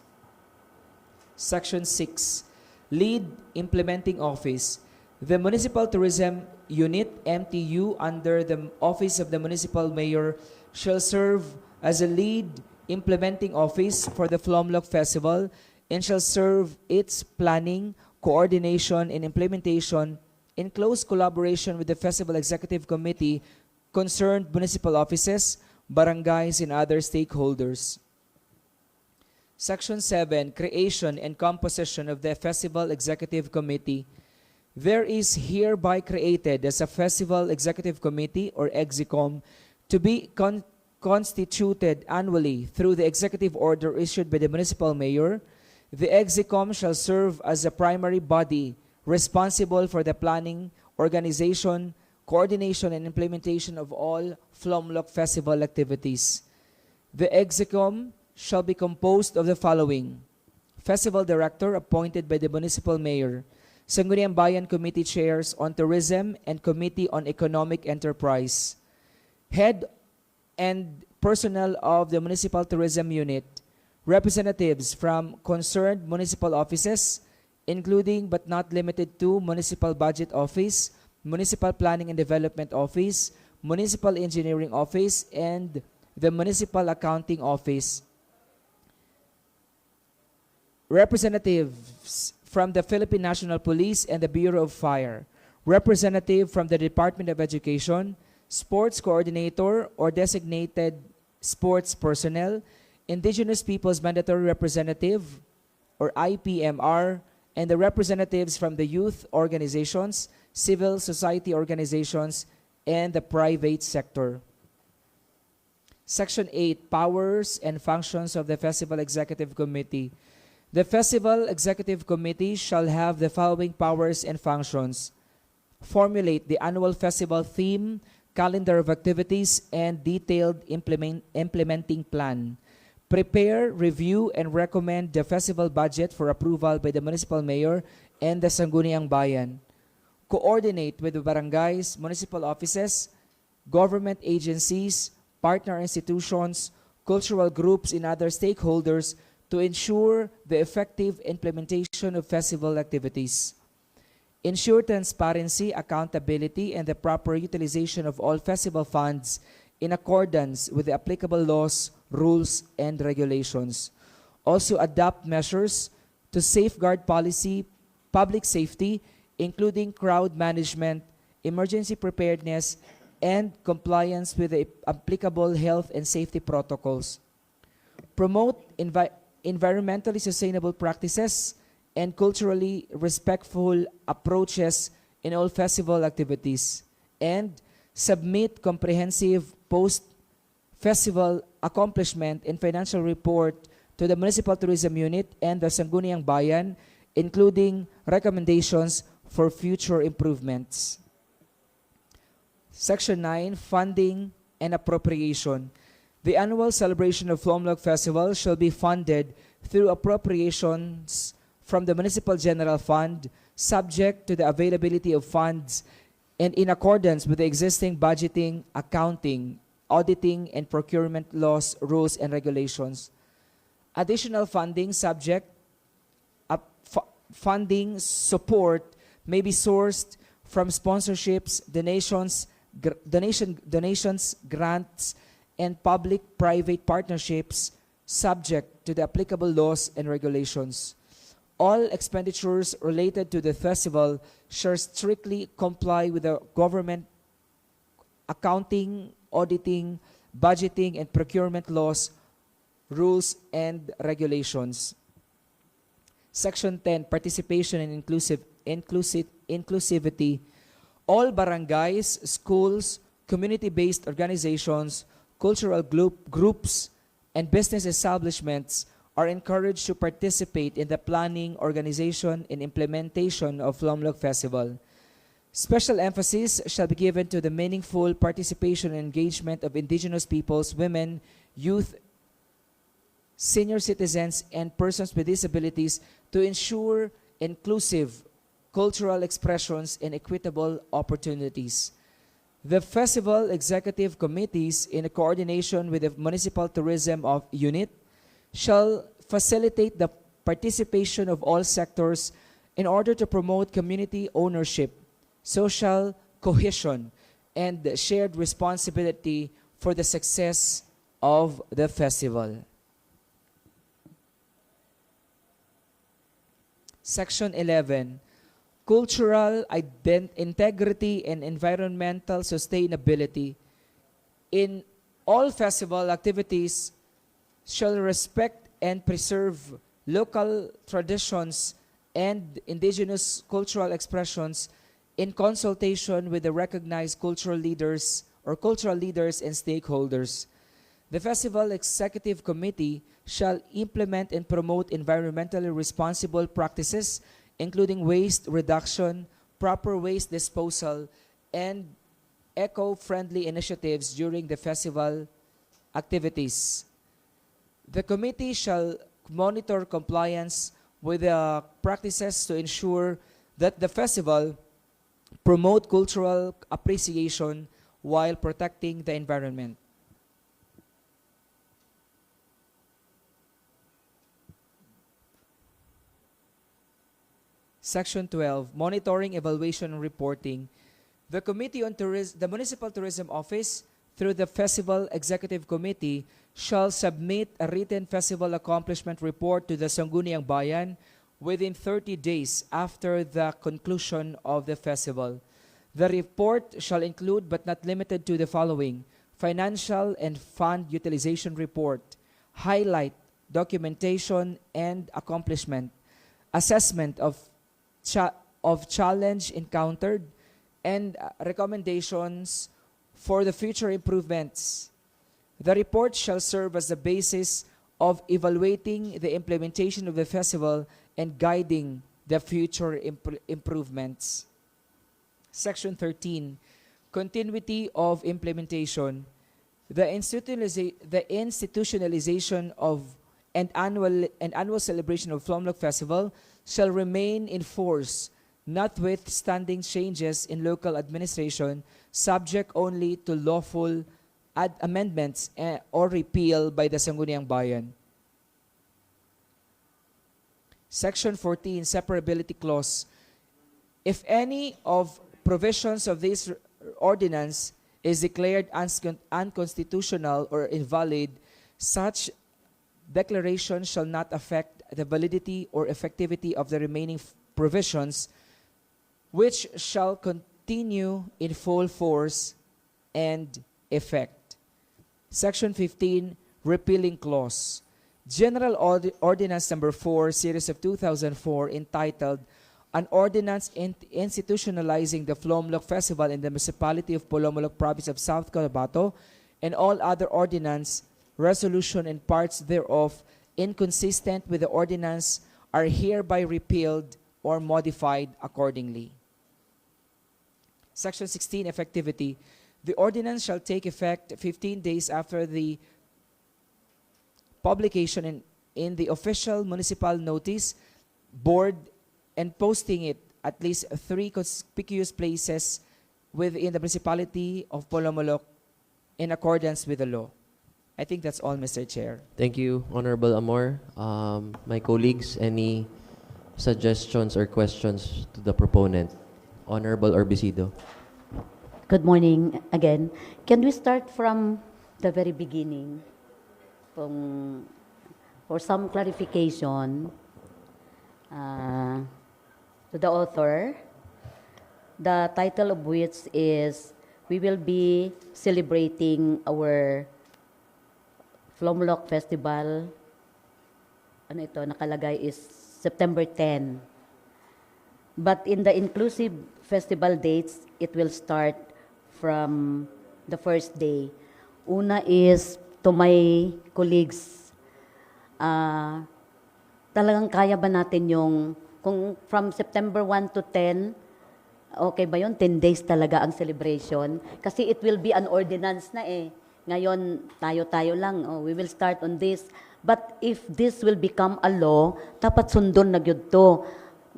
Section 6, Lead Implementing Office. The Municipal Tourism Unit, MTU, under the Office of the Municipal Mayor shall serve as a lead implementing office for the Polomolok Festival and shall serve its planning, coordination, and implementation in close collaboration with the Festival Executive Committee, concerned municipal offices, barangays, and other stakeholders. Section 7, Creation and Composition of the Festival Executive Committee. There is hereby created as a Festival Executive Committee, or EXICOM, to be constituted annually through the executive order issued by the municipal mayor. The EXICOM shall serve as a primary body responsible for the planning, organization, coordination, and implementation of all Polomolok Festival activities. The EXICOM shall be composed of the following: Festival Director appointed by the municipal mayor, Sangguniang Bayan Committee Chairs on Tourism and Committee on Economic Enterprise, Head and personnel of the Municipal Tourism Unit, representatives from concerned municipal offices, including but not limited to Municipal Budget Office, Municipal Planning and Development Office, Municipal Engineering Office, and the Municipal Accounting Office. Representatives from the Philippine National Police and the Bureau of Fire, representative from the Department of Education, sports coordinator or designated sports personnel, Indigenous Peoples Mandatory Representative or IPMR, and the representatives from the youth organizations, civil society organizations, and the private sector. Section 8, Powers and Functions of the Festival Executive Committee. The Festival Executive Committee shall have the following powers and functions: formulate the annual festival theme, calendar of activities, and detailed implementing plan. Prepare, review, and recommend the festival budget for approval by the municipal mayor and the Sangguniang Bayan. Coordinate with the barangays, municipal offices, government agencies, partner institutions, cultural groups, and other stakeholders to ensure the effective implementation of festival activities. Ensure transparency, accountability, and the proper utilization of all festival funds in accordance with the applicable laws, rules, and regulations. Also adopt measures to safeguard public safety, including crowd management, emergency preparedness, and compliance with the applicable health and safety protocols. Promote environmentally sustainable practices and culturally respectful approaches in all festival activities, and submit comprehensive post-festival accomplishment and financial report to the Municipal Tourism Unit and the Sangguniang Bayan, including recommendations for future improvements. Section 9, Funding and Appropriation. The annual celebration of Polomolok Festival shall be funded through appropriations from the Municipal General Fund, subject to the availability of funds and in accordance with the existing budgeting, accounting, auditing, and procurement laws, rules, and regulations. Additional funding funding support may be sourced from sponsorships, donations, grants, and public-private partnerships, subject to the applicable laws and regulations. All expenditures related to the festival shall strictly comply with the government accounting, auditing, budgeting, and procurement laws, rules, and regulations. Section 10, Participation and Inclusivity. All barangays, schools, community-based organizations, cultural groups, and business establishments are encouraged to participate in the planning, organization, and implementation of Polomolok Festival. Special emphasis shall be given to the meaningful participation and engagement of indigenous peoples, women, youth, senior citizens, and persons with disabilities to ensure inclusive cultural expressions and equitable opportunities. The Festival Executive Committees, in coordination with the Municipal Tourism Unit, shall facilitate the participation of all sectors in order to promote community ownership, social cohesion, and shared responsibility for the success of the festival. Section 11, Cultural Integrity and Environmental Sustainability. In all festival activities shall respect and preserve local traditions and indigenous cultural expressions in consultation with the recognized cultural leaders and stakeholders. The Festival Executive Committee shall implement and promote environmentally responsible practices, including waste reduction, proper waste disposal, and eco-friendly initiatives during the festival activities. The committee shall monitor compliance with the practices to ensure that the festival promote cultural appreciation while protecting the environment. Section 12, Monitoring, Evaluation, and Reporting. The the Municipal Tourism Office, through the Festival Executive Committee, shall submit a written festival accomplishment report to the Sangguniang Bayan within 30 days after the conclusion of the festival. The report shall include, but not limited to, the following: financial and fund utilization report, highlight, documentation, and accomplishment, assessment of challenge encountered, and recommendations for the future improvements. The report shall serve as the basis of evaluating the implementation of the festival and guiding the future improvements. Section 13, Continuity of Implementation. The institutionalization of an annual celebration of Polomolok Festival shall remain in force, notwithstanding changes in local administration, subject only to lawful amendments or repeal by the Sangguniang Bayan. Section 14, Separability Clause. If any of provisions of this ordinance is declared unconstitutional or invalid, such declaration shall not affect the validity or effectivity of the remaining provisions, which shall continue in full force and effect. Section 15, Repealing Clause. General Ordinance Number 4, Series of 2004, entitled An Ordinance Institutionalizing the Polomolok Festival in the Municipality of Polomolok, Province of South Cotabato, and all other ordinance, resolution, and parts thereof inconsistent with the ordinance are hereby repealed or modified accordingly. Section 16, effectivity. The ordinance shall take effect 15 days after the publication in the official municipal notice board and posting it at least 3 conspicuous places within the municipality of Polomolok in accordance with the law. I think that's all, Mr. Chair. Thank you, Honorable Amor. My colleagues, any suggestions or questions to the proponent? Honorable Orbisido. Good morning again. Can we start from the very beginning? For some clarification to the author, the title of which is, we will be celebrating our Polomolok Festival. Ano ito, nakalagay is September 10. But in the inclusive festival dates, it will start from the first day. Una is, to my colleagues, talagang kaya ba natin yung, kung from September 1 to 10, okay ba yun? 10 days talaga ang celebration. Kasi it will be an ordinance na eh. Ngayon, tayo-tayo lang. Oh, we will start on this. But if this will become a law, dapat sundon na gyud to.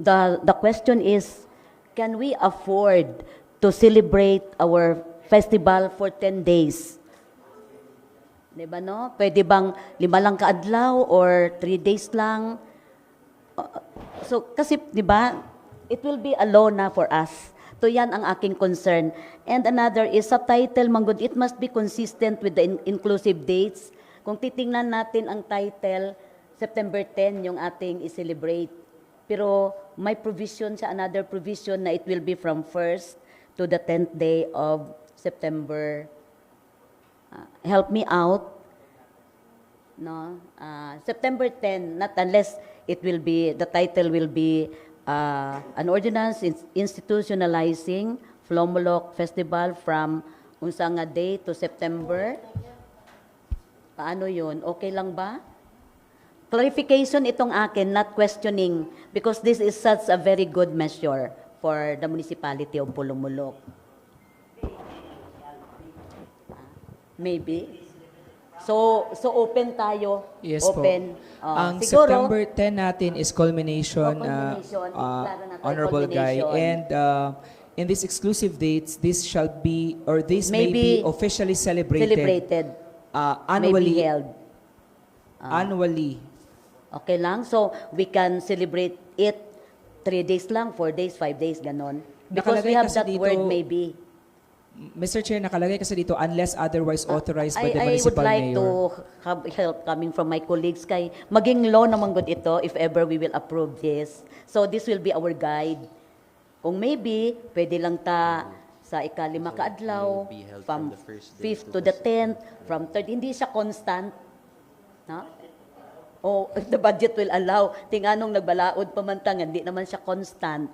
The question is, can we afford to celebrate our festival for 10 days? Diba no? Pwede bang 5 lang kaadlaw or 3 days lang? So, kasi, diba, it will be a law na for us. So, yan ang aking concern. And another is, sa title, manggod, it must be consistent with the inclusive dates. Kung titingnan natin ang title, September 10 yung ating i-celebrate. Pero may provision sa another provision na it will be from 1st to the 10th day of September. Help me out. No? September 10, not unless it will be, the title will be an ordinance institutionalizing Polomolok Festival from unsa nga day to September. Paano yun? Okay lang ba? Clarification itong akin, not questioning, because this is such a very good measure for the municipality of Polomolok. Maybe. So open tayo. Yes open. po. Ang Siguro, September 10 natin is culmination, Honorable Guy. And in these exclusive dates, this shall be, or this may be officially celebrated annually. May be held. Annually. Okay lang? So, we can celebrate it 3 days lang, 4 days, 5 days, ganon. Because Nakalagay we have kasi that dito, word maybe. Mr. Chair, nakalagay kasi dito, unless otherwise authorized by the I would municipal like mayor. to have help coming from my colleagues kay maging law naman good ito if ever we will approve this. So this will be our guide. Kung maybe, pwede lang ta sa ika-5 kaadlaw, from 5th to the 10th, from 3rd, hindi siya constant. No? O if the budget will allow, tinganong nagbalaod pamantangan, hindi naman siya constant.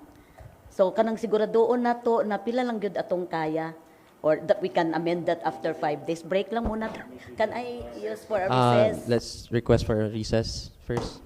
So kanang siguradoon na to, na pila lang gyud atong kaya. Or that we can amend that after 5 days. Break lang muna. Can I use for a recess? Let's request for a recess first.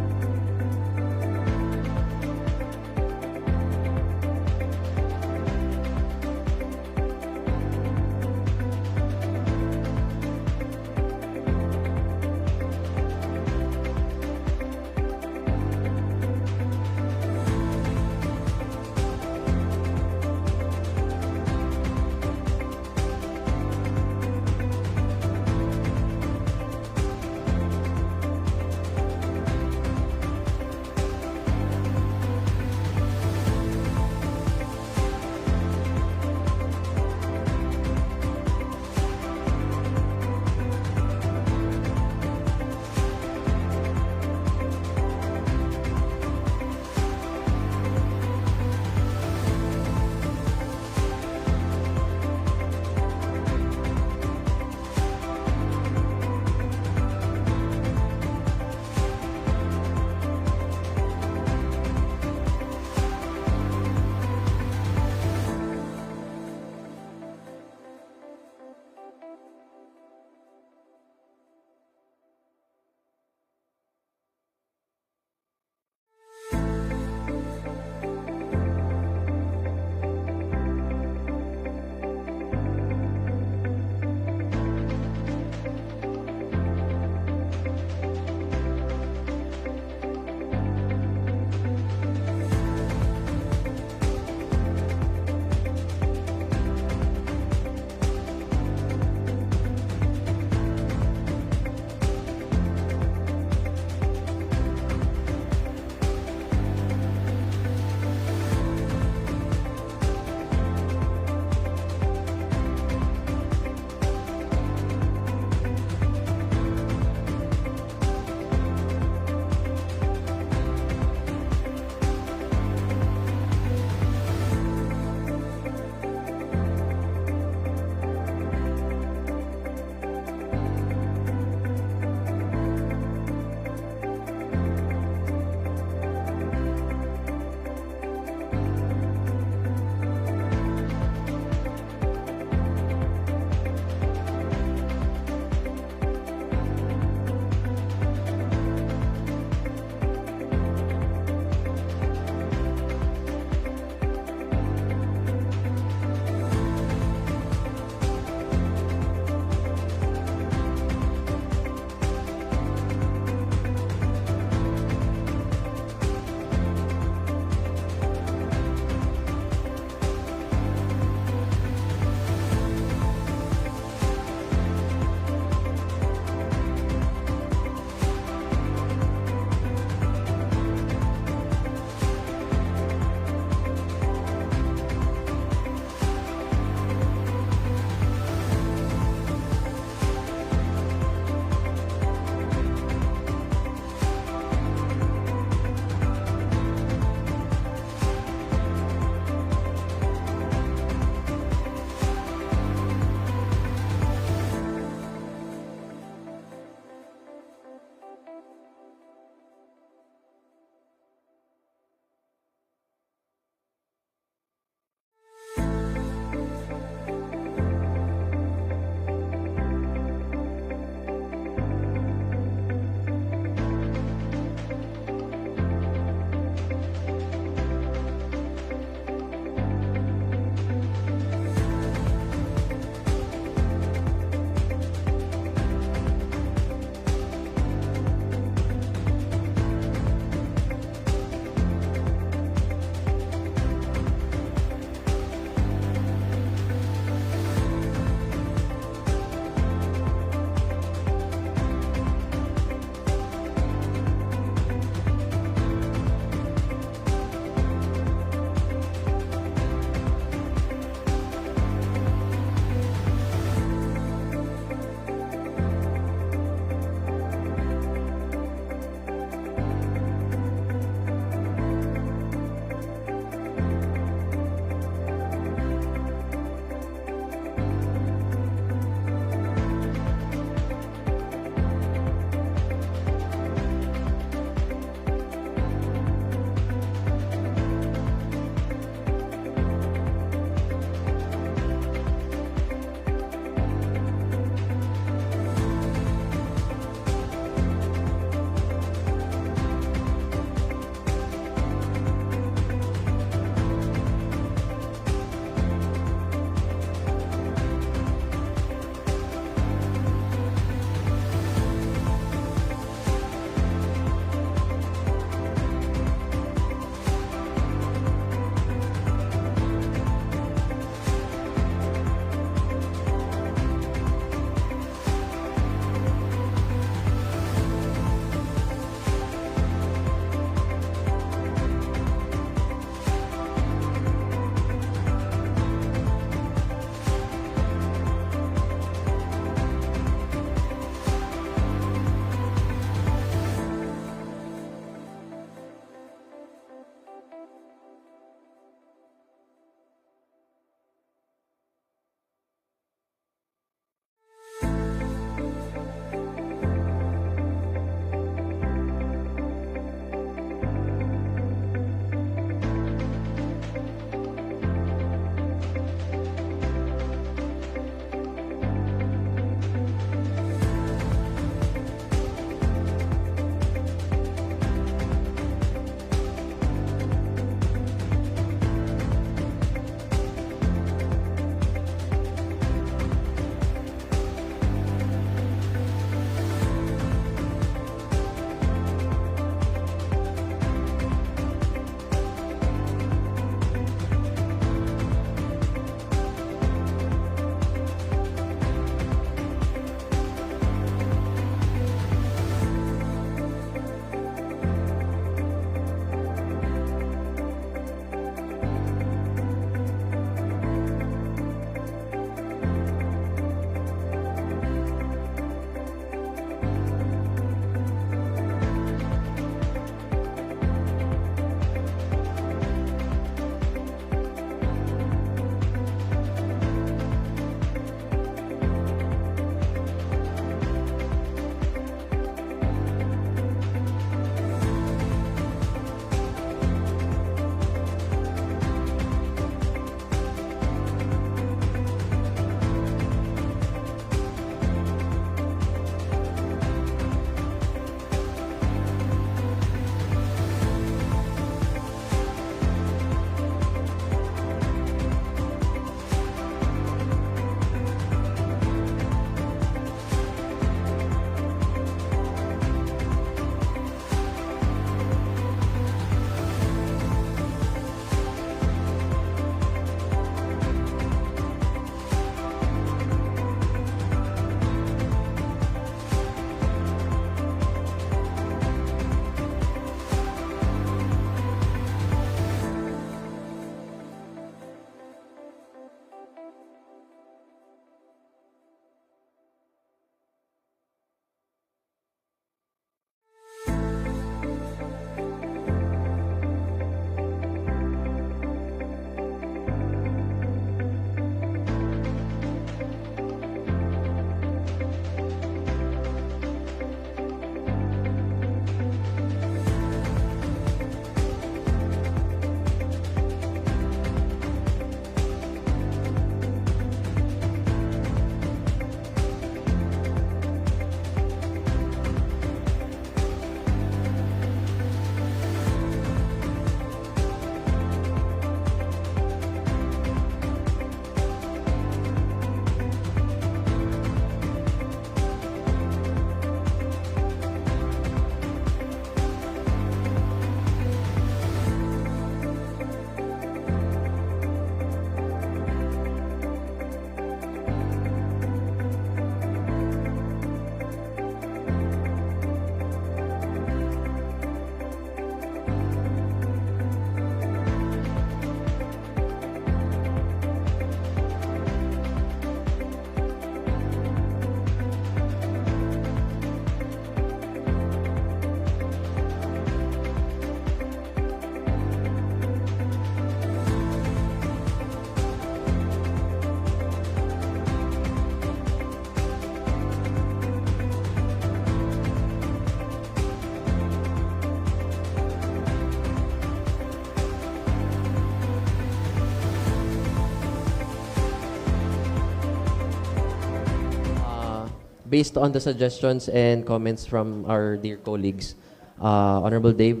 based on the suggestions and comments from our dear colleagues, Honorable Dave,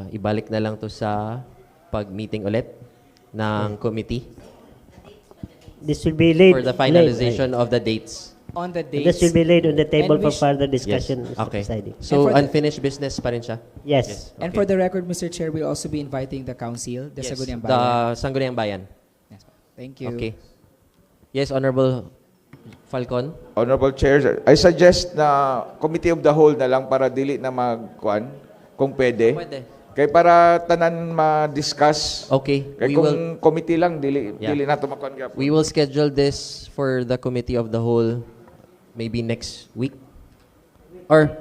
ibalik na lang to sa pag-meeting ulit ng committee This will be laid for the finalization of the dates. On the This dates. will be laid on the table And for we sh- further discussion, Yes. Mr. Okay. Presiding. So, for the- unfinished business pa rin siya? Yes. And for the record, Mr. Chair, we'll also be inviting the council, the Yes, Sangguniang the Bayan. Sangguniang Bayan. Yes, thank you. Okay. Yes, Honorable Falcon. Honorable Chair, I suggest na Committee of the Whole na lang para dili na magkuan kung pwede. Pwede. Kay para tanan ma-discuss. Okay. Kay We kung will, committee lang dili Yeah. dili na tumakon gyapon. we will schedule this for the committee of the whole maybe next week. Or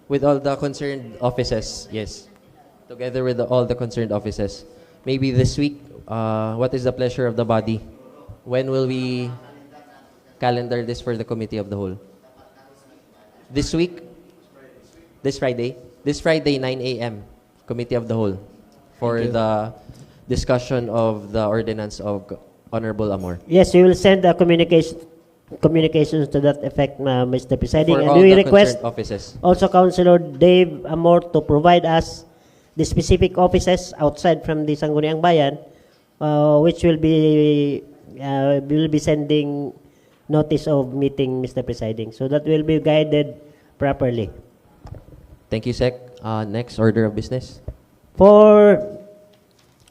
with all the concerned offices. Yes. Together with all the concerned offices. Maybe this week. What is the pleasure of the body? When will we calendar this for the committee of the whole? This week? This Friday? This Friday, 9 a.m., committee of the whole, for the discussion of the ordinance of Honorable Amor. Yes, we will send a communications to that effect, Mr. Presiding. For And all we the request concerned offices. also Councilor Dave Amor to provide us the specific offices outside from the Sangguniang Bayan, which will be sending notice of meeting, Mr. Presiding. So that will be guided properly. Thank you, Sec. Next order of business. For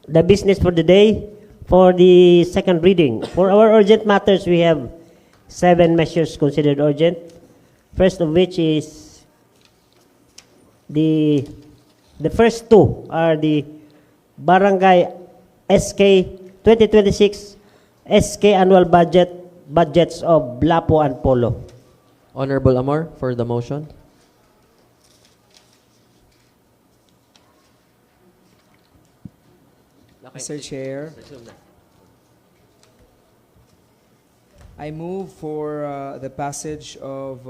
the business for the day, for the second reading, for our urgent matters, we have 7 measures considered urgent. First of which is the first 2 are the Barangay SK 2026 SK annual budgets of Blapo and Polo. Honorable Amor for the motion. Mr. Chair, I move for the passage of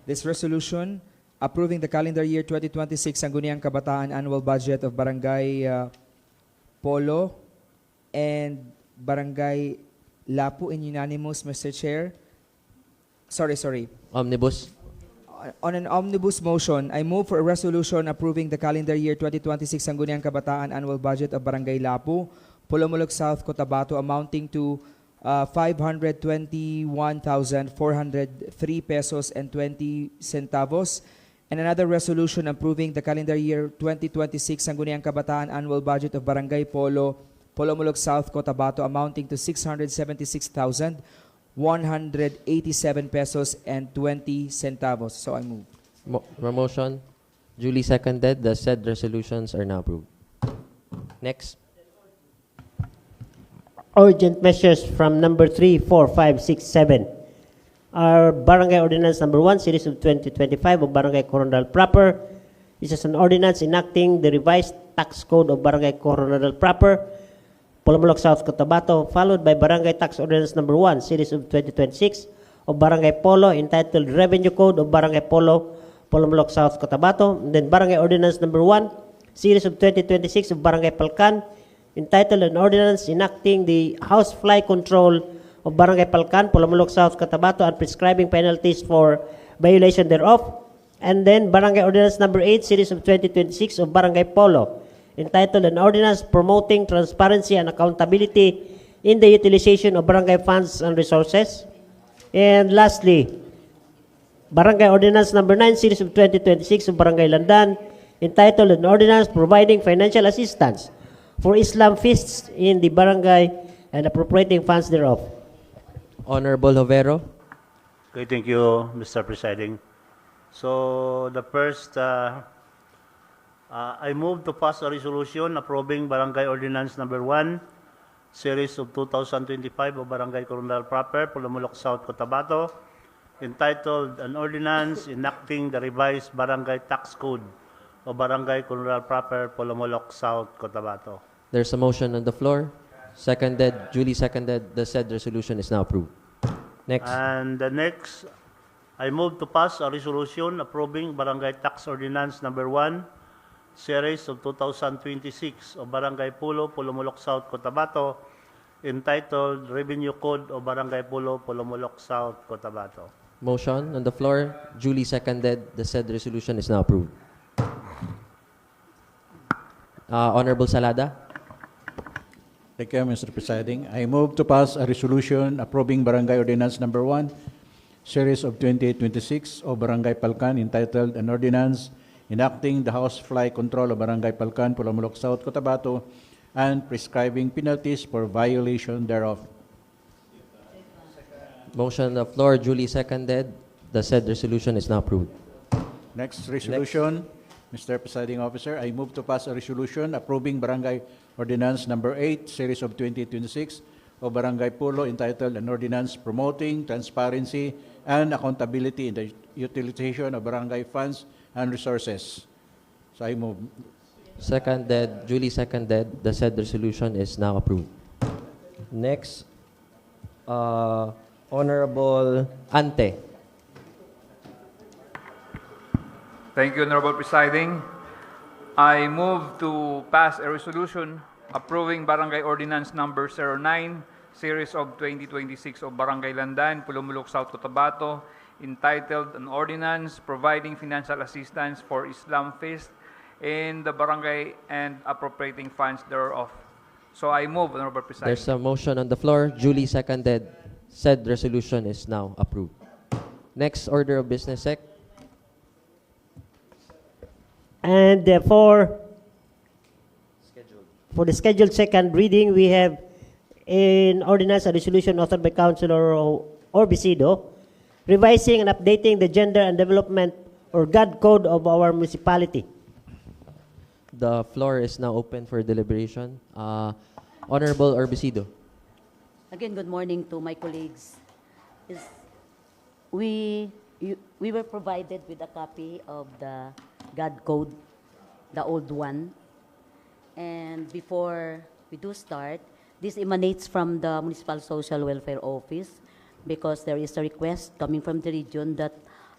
this resolution approving the calendar year 2026 Sangguniang Kabataan annual budget of Barangay Polo and Barangay Lapu in unanimous, Mr. Chair. Sorry. Omnibus. On an omnibus motion, I move for a resolution approving the calendar year 2026 Sangguniang Kabataan annual budget of Barangay Lapu, Polomolok South, Cotabato amounting to 521,403 pesos and 20 centavos, and another resolution approving the calendar year 2026 Sangguniang Kabataan annual budget of Barangay Polo, Polomolok South, Cotabato amounting to 676,187 pesos and 20 centavos. So I move. Motion duly seconded. The said resolutions are now approved. Next. Urgent measures from number 3, 4, 5, 6, 7 are Barangay Ordinance number 1, series of 2025 of Barangay Coronadal Proper. This is an ordinance enacting the revised tax code of Barangay Coronadal Proper, Polomolok South, Cotabato, followed by Barangay Tax Ordinance number 1, series of 2026 of Barangay Polo, entitled Revenue Code of Barangay Polo, Polomolok South, Cotabato, and then Barangay Ordinance number 1, series of 2026 of Barangay Palcan, entitled an ordinance enacting the housefly control of Barangay Palcan, Polomolok South, Cotabato, and prescribing penalties for violation thereof, and then Barangay Ordinance number 8, series of 2026 of Barangay Polo, entitled an ordinance promoting transparency and accountability in the utilization of barangay funds and resources. And lastly, Barangay Ordinance number 9, series of 2026 of Barangay Landan, entitled an ordinance providing financial assistance for Islam feasts in the barangay and appropriating funds thereof. Honorable Jovero. Okay, thank you, Mr. Presiding. So the first, I move to pass a resolution approving Barangay Ordinance number 1, series of 2025 of Barangay Coronadal Proper, Polomolok South, Cotabato, entitled an ordinance enacting the revised Barangay Tax Code of Barangay Coronadal Proper, Polomolok South, Cotabato. There's a motion on the floor. Seconded, duly seconded. The said resolution is now approved. Next. And the next, I move to pass a resolution approving Barangay Tax Ordinance number 1, series of 2026 of Barangay Pulo, Polomolok South, Cotabato, entitled Revenue Code of Barangay Polomolok South, Cotabato. Motion on the floor, duly seconded. The said resolution is now approved. Honorable Salada. Thank you, Mr. Presiding. I move to pass a resolution approving Barangay Ordinance Number 1, Series of 2026 of Barangay Palcan, entitled An Ordinance Enacting the Housefly Control of Barangay Palcan, Polomolok South, Cotabato, and prescribing penalties for violation thereof. Motion on the floor, duly seconded. The said resolution is now approved. Next resolution, Mr. Presiding Officer, I move to pass a resolution approving Barangay Ordinance Number 8, Series of 2026 of Barangay Pulo, entitled An Ordinance Promoting Transparency and Accountability in the Utilization of Barangay Funds and Resources. So I move. Seconded, duly seconded. The said resolution is now approved. Next, Honorable Ante. Thank you, Honorable Presiding. I move to pass a resolution approving Barangay Ordinance Number 09, Series of 2026 of Barangay Landan, Polomolok South, Cotabato, entitled An Ordinance Providing Financial Assistance for Islam Fest in the Barangay and Appropriating Funds thereof. So I move, Honorable Presiding. There's a motion on the floor, duly seconded. Said resolution is now approved. Next order of business, Sec. And for the scheduled second reading, we have an ordinance, a resolution authored by Councilor Orbisido, revising and updating the Gender and Development or GAD Code of our municipality. The floor is now open for deliberation. Honorable Orbisido. Again, good morning to my colleagues. We were provided with a copy of the GAD Code, the old one. And before we do start, this emanates from the Municipal Social Welfare Office because there is a request coming from the region that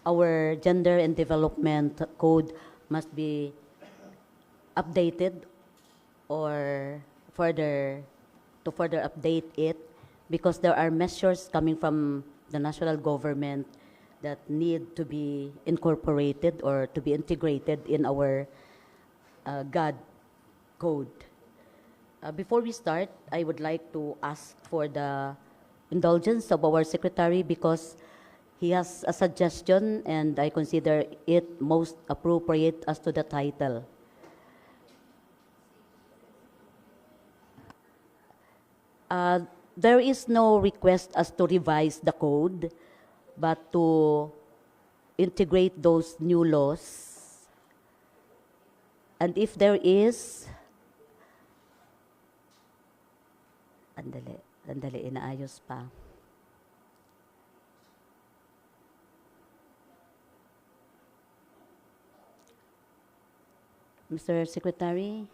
our Gender and Development Code must be updated or further update it because there are measures coming from the national government that need to be incorporated or to be integrated in our GAD code. Before we start, I would like to ask for the indulgence of our secretary because he has a suggestion and I consider it most appropriate as to the title. There is no request as to revise the code, but to integrate those new laws. And if there is, andali, inaayos pa. Mr. Secretary,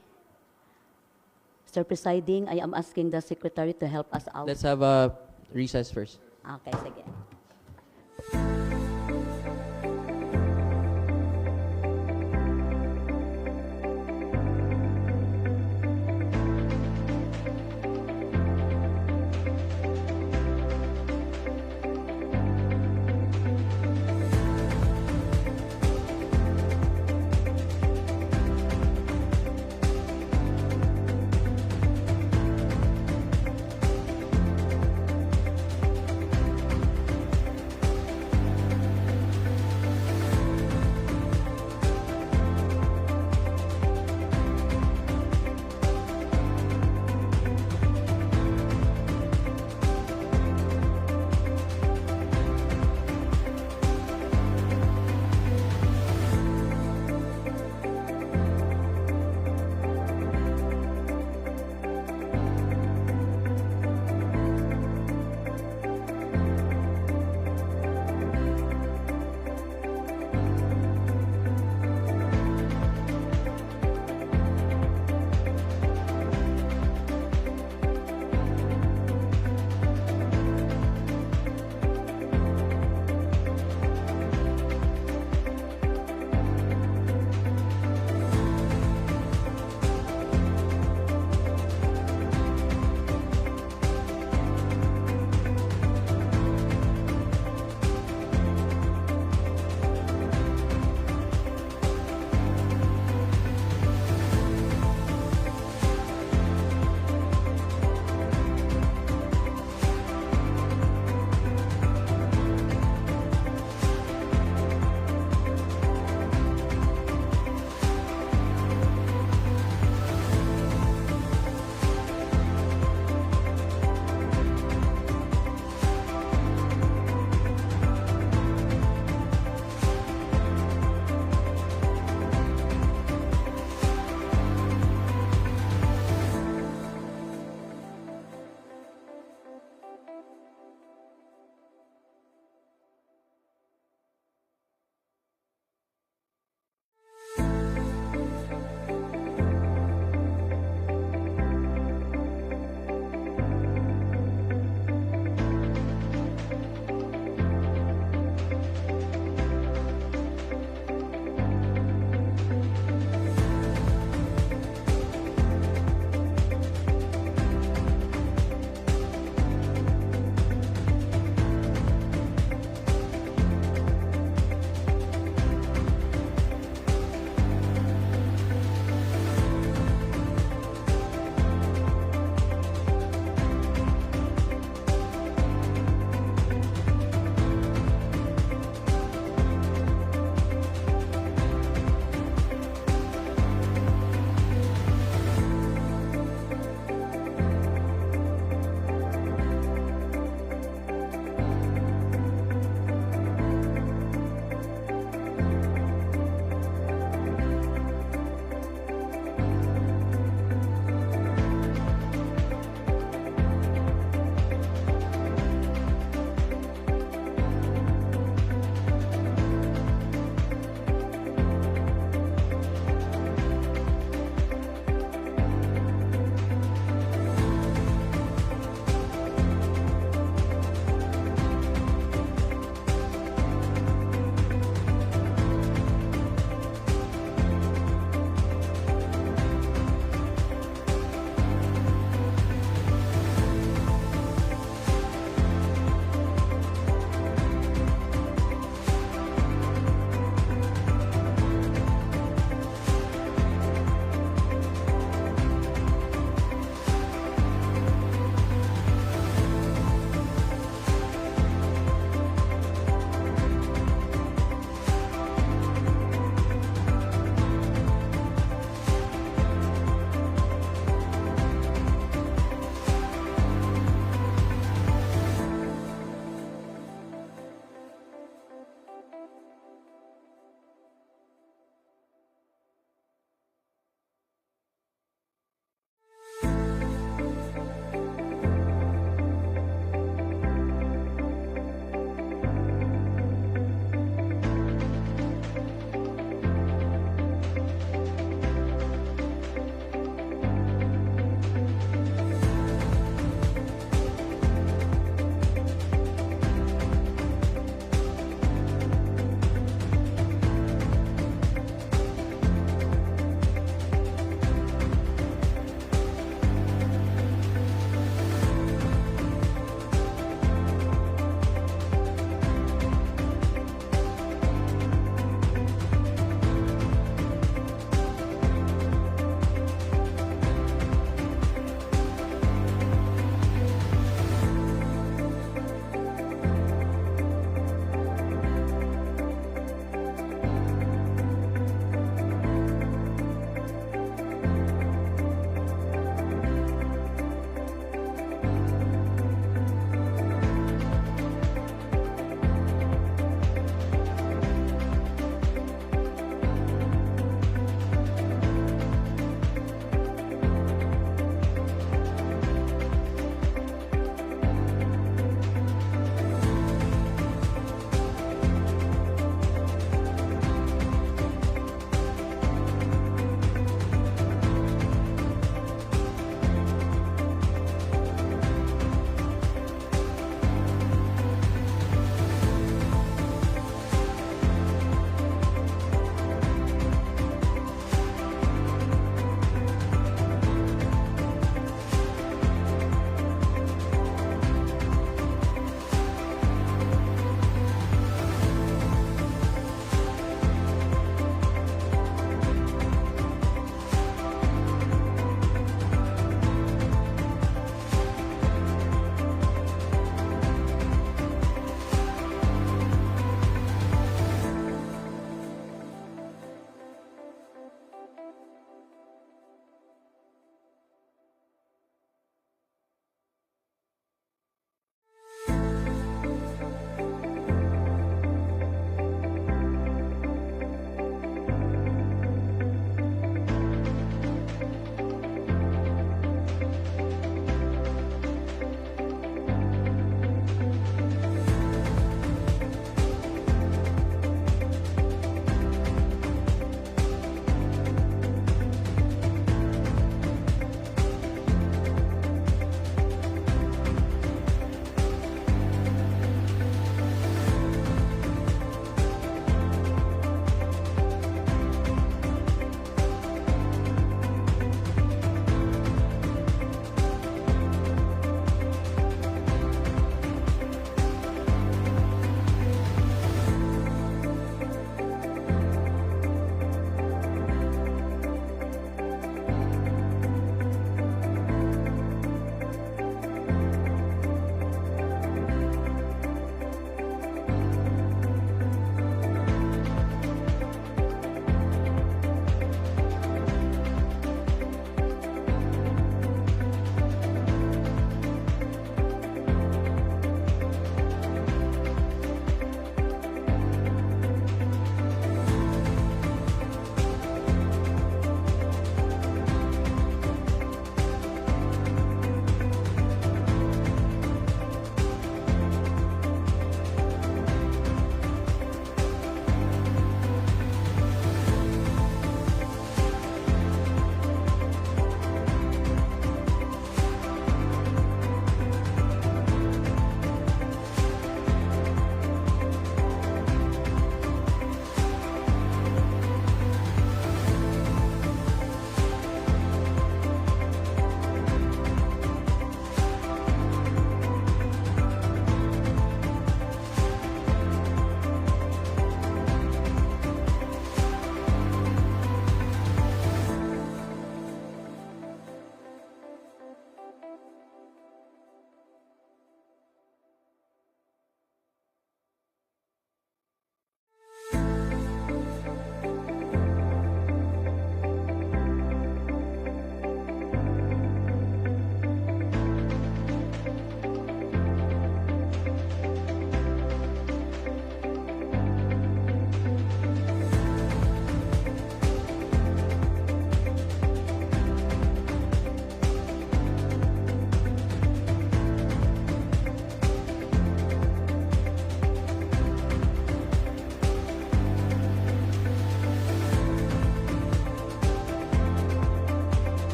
Mr. Presiding, I am asking the Secretary to help us out. Let's have a recess first. Okay, sige.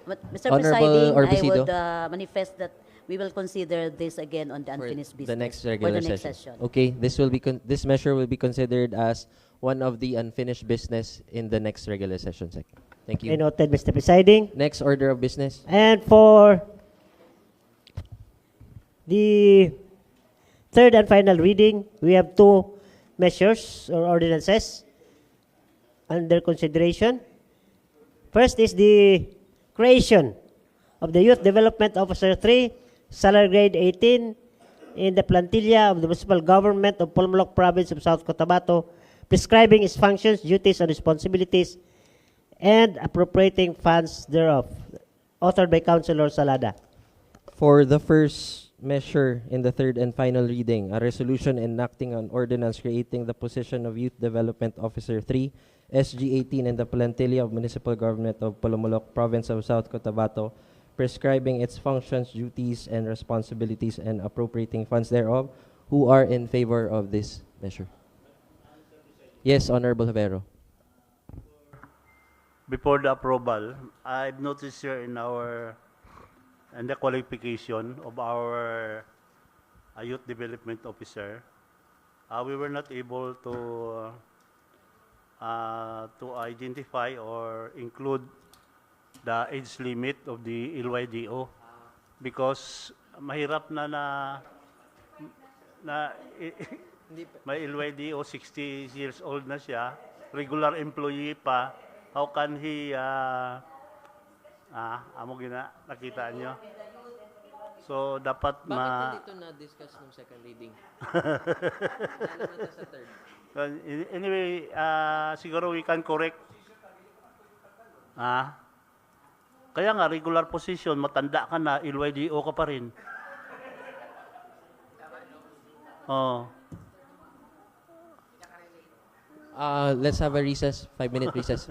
Mr. Honorable Presiding, I Orbisido. would manifest that we will consider this again on the unfinished business. The next for regular the next session. session. Okay, this measure will be considered as one of the unfinished business in the next regular session. Thank you. Noted, Mr. Presiding. Next order of business. And for the third and final reading, we have two measures or ordinances under consideration. First is the creation of the Youth Development Officer 3, salary grade 18, in the plantilla of the municipal government of Polomolok Province of South Cotabato, prescribing its functions, duties, and responsibilities, and appropriating funds thereof. Authored by Councilor Salada. For the first measure in the third and final reading, a resolution enacting an ordinance creating the position of Youth Development Officer 3, SG 18 in the plantilla of Municipal Government of Polomolok, Province of South Cotabato, prescribing its functions, duties, and responsibilities, and appropriating funds thereof. Who are in favor of this measure? Yes, Honorable Javero. Before the approval, I've noticed here in the qualification of our youth development officer, we were not able to identify or include the age limit of the LYDO because mahirap na may LYDO 60 years old na siya, regular employee pa. How can he nakita nyo? So dapat Bakit hindi ito na-discuss ng second reading? Anyway, siguro we can correct. Kaya nga, regular position, matanda ka na, LYDO ka pa rin. Oh. Let's have a recess, 5-minute recess.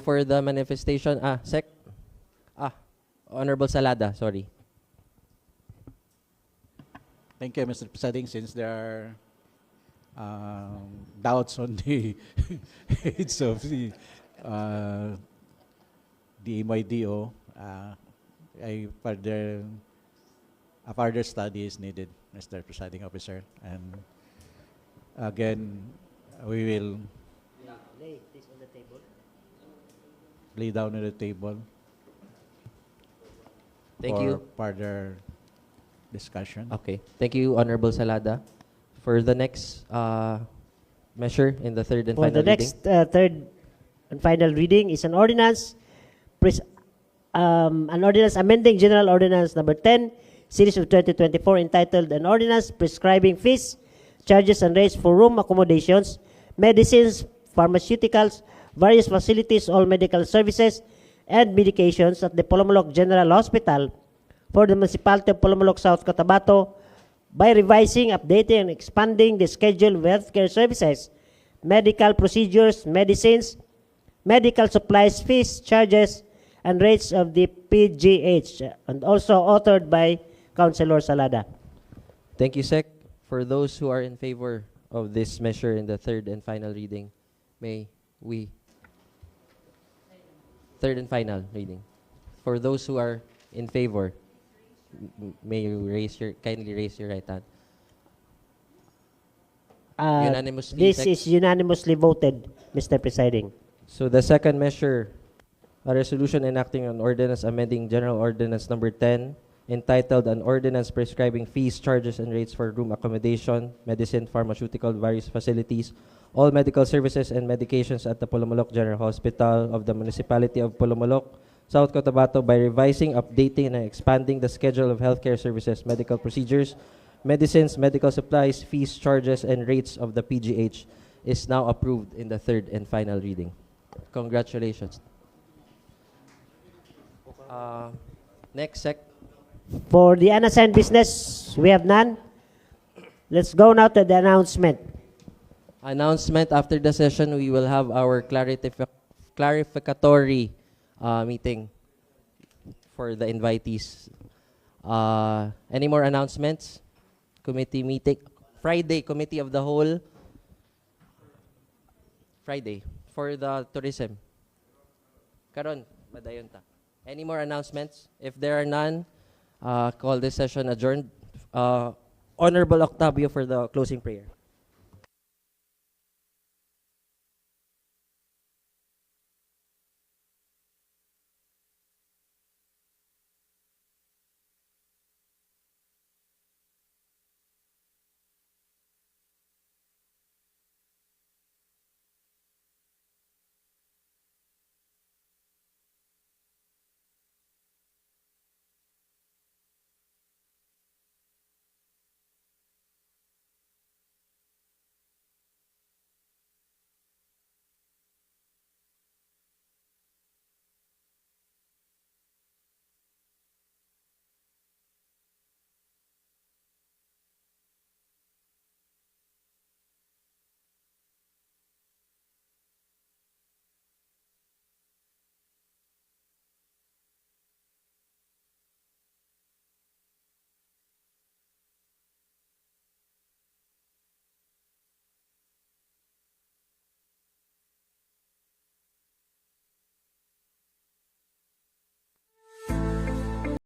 for the manifestation, Sec? Honorable Salada, sorry. Thank you, Mr. Presiding. Since there are doubts on the age of the MYDO, a further study is needed, Mr. Presiding Officer. And again, we will Lay this on the table. lay down on the table Thank for you. further discussion. Okay. Thank you, Honorable Salada. For the next measure in the third and For final the next third and final reading is an ordinance amending General Ordinance Number 10, Series of 2024, entitled An Ordinance Prescribing Fees, Charges, and Rates for Room Accommodations, Medicines, Pharmaceuticals, Various Facilities, All Medical Services, and Medications at the Polomolok General Hospital for the Municipality of Polomolok, South Cotabato, by revising, updating, and expanding the schedule of healthcare services, medical procedures, medicines, medical supplies, fees, charges, and rates of the PGH, and also authored by Councilor Salada. Thank you, Sec. For those who are in favor of this measure in the third and final reading, may we... Third and final reading. For those who are in favor, may you kindly raise your right hand. Unanimously, This Sec? is unanimously voted, Mr. Presiding. So the second measure, a resolution enacting an ordinance amending General Ordinance Number 10, entitled An Ordinance Prescribing Fees, Charges, and Rates for Room Accommodation, Medicine, Pharmaceutical, Various Facilities, All Medical Services, and Medications at the Polomolok General Hospital of the Municipality of Polomolok, South Cotabato, by revising, updating, and expanding the schedule of healthcare services, medical procedures, medicines, medical supplies, fees, charges, and rates of the PGH, is now approved in the third and final reading. Congratulations. Next, Sec. For the unassigned business, we have none. Let's go now to the announcement. Announcement: after the session, we will have our clarificatory meeting for the invitees. Any more announcements? Committee meeting. Friday, Committee of the Whole. Friday, for the tourism. Karon, madayon ta. Any more announcements? If there are none, call this session adjourned. Honorable Octavio for the closing prayer.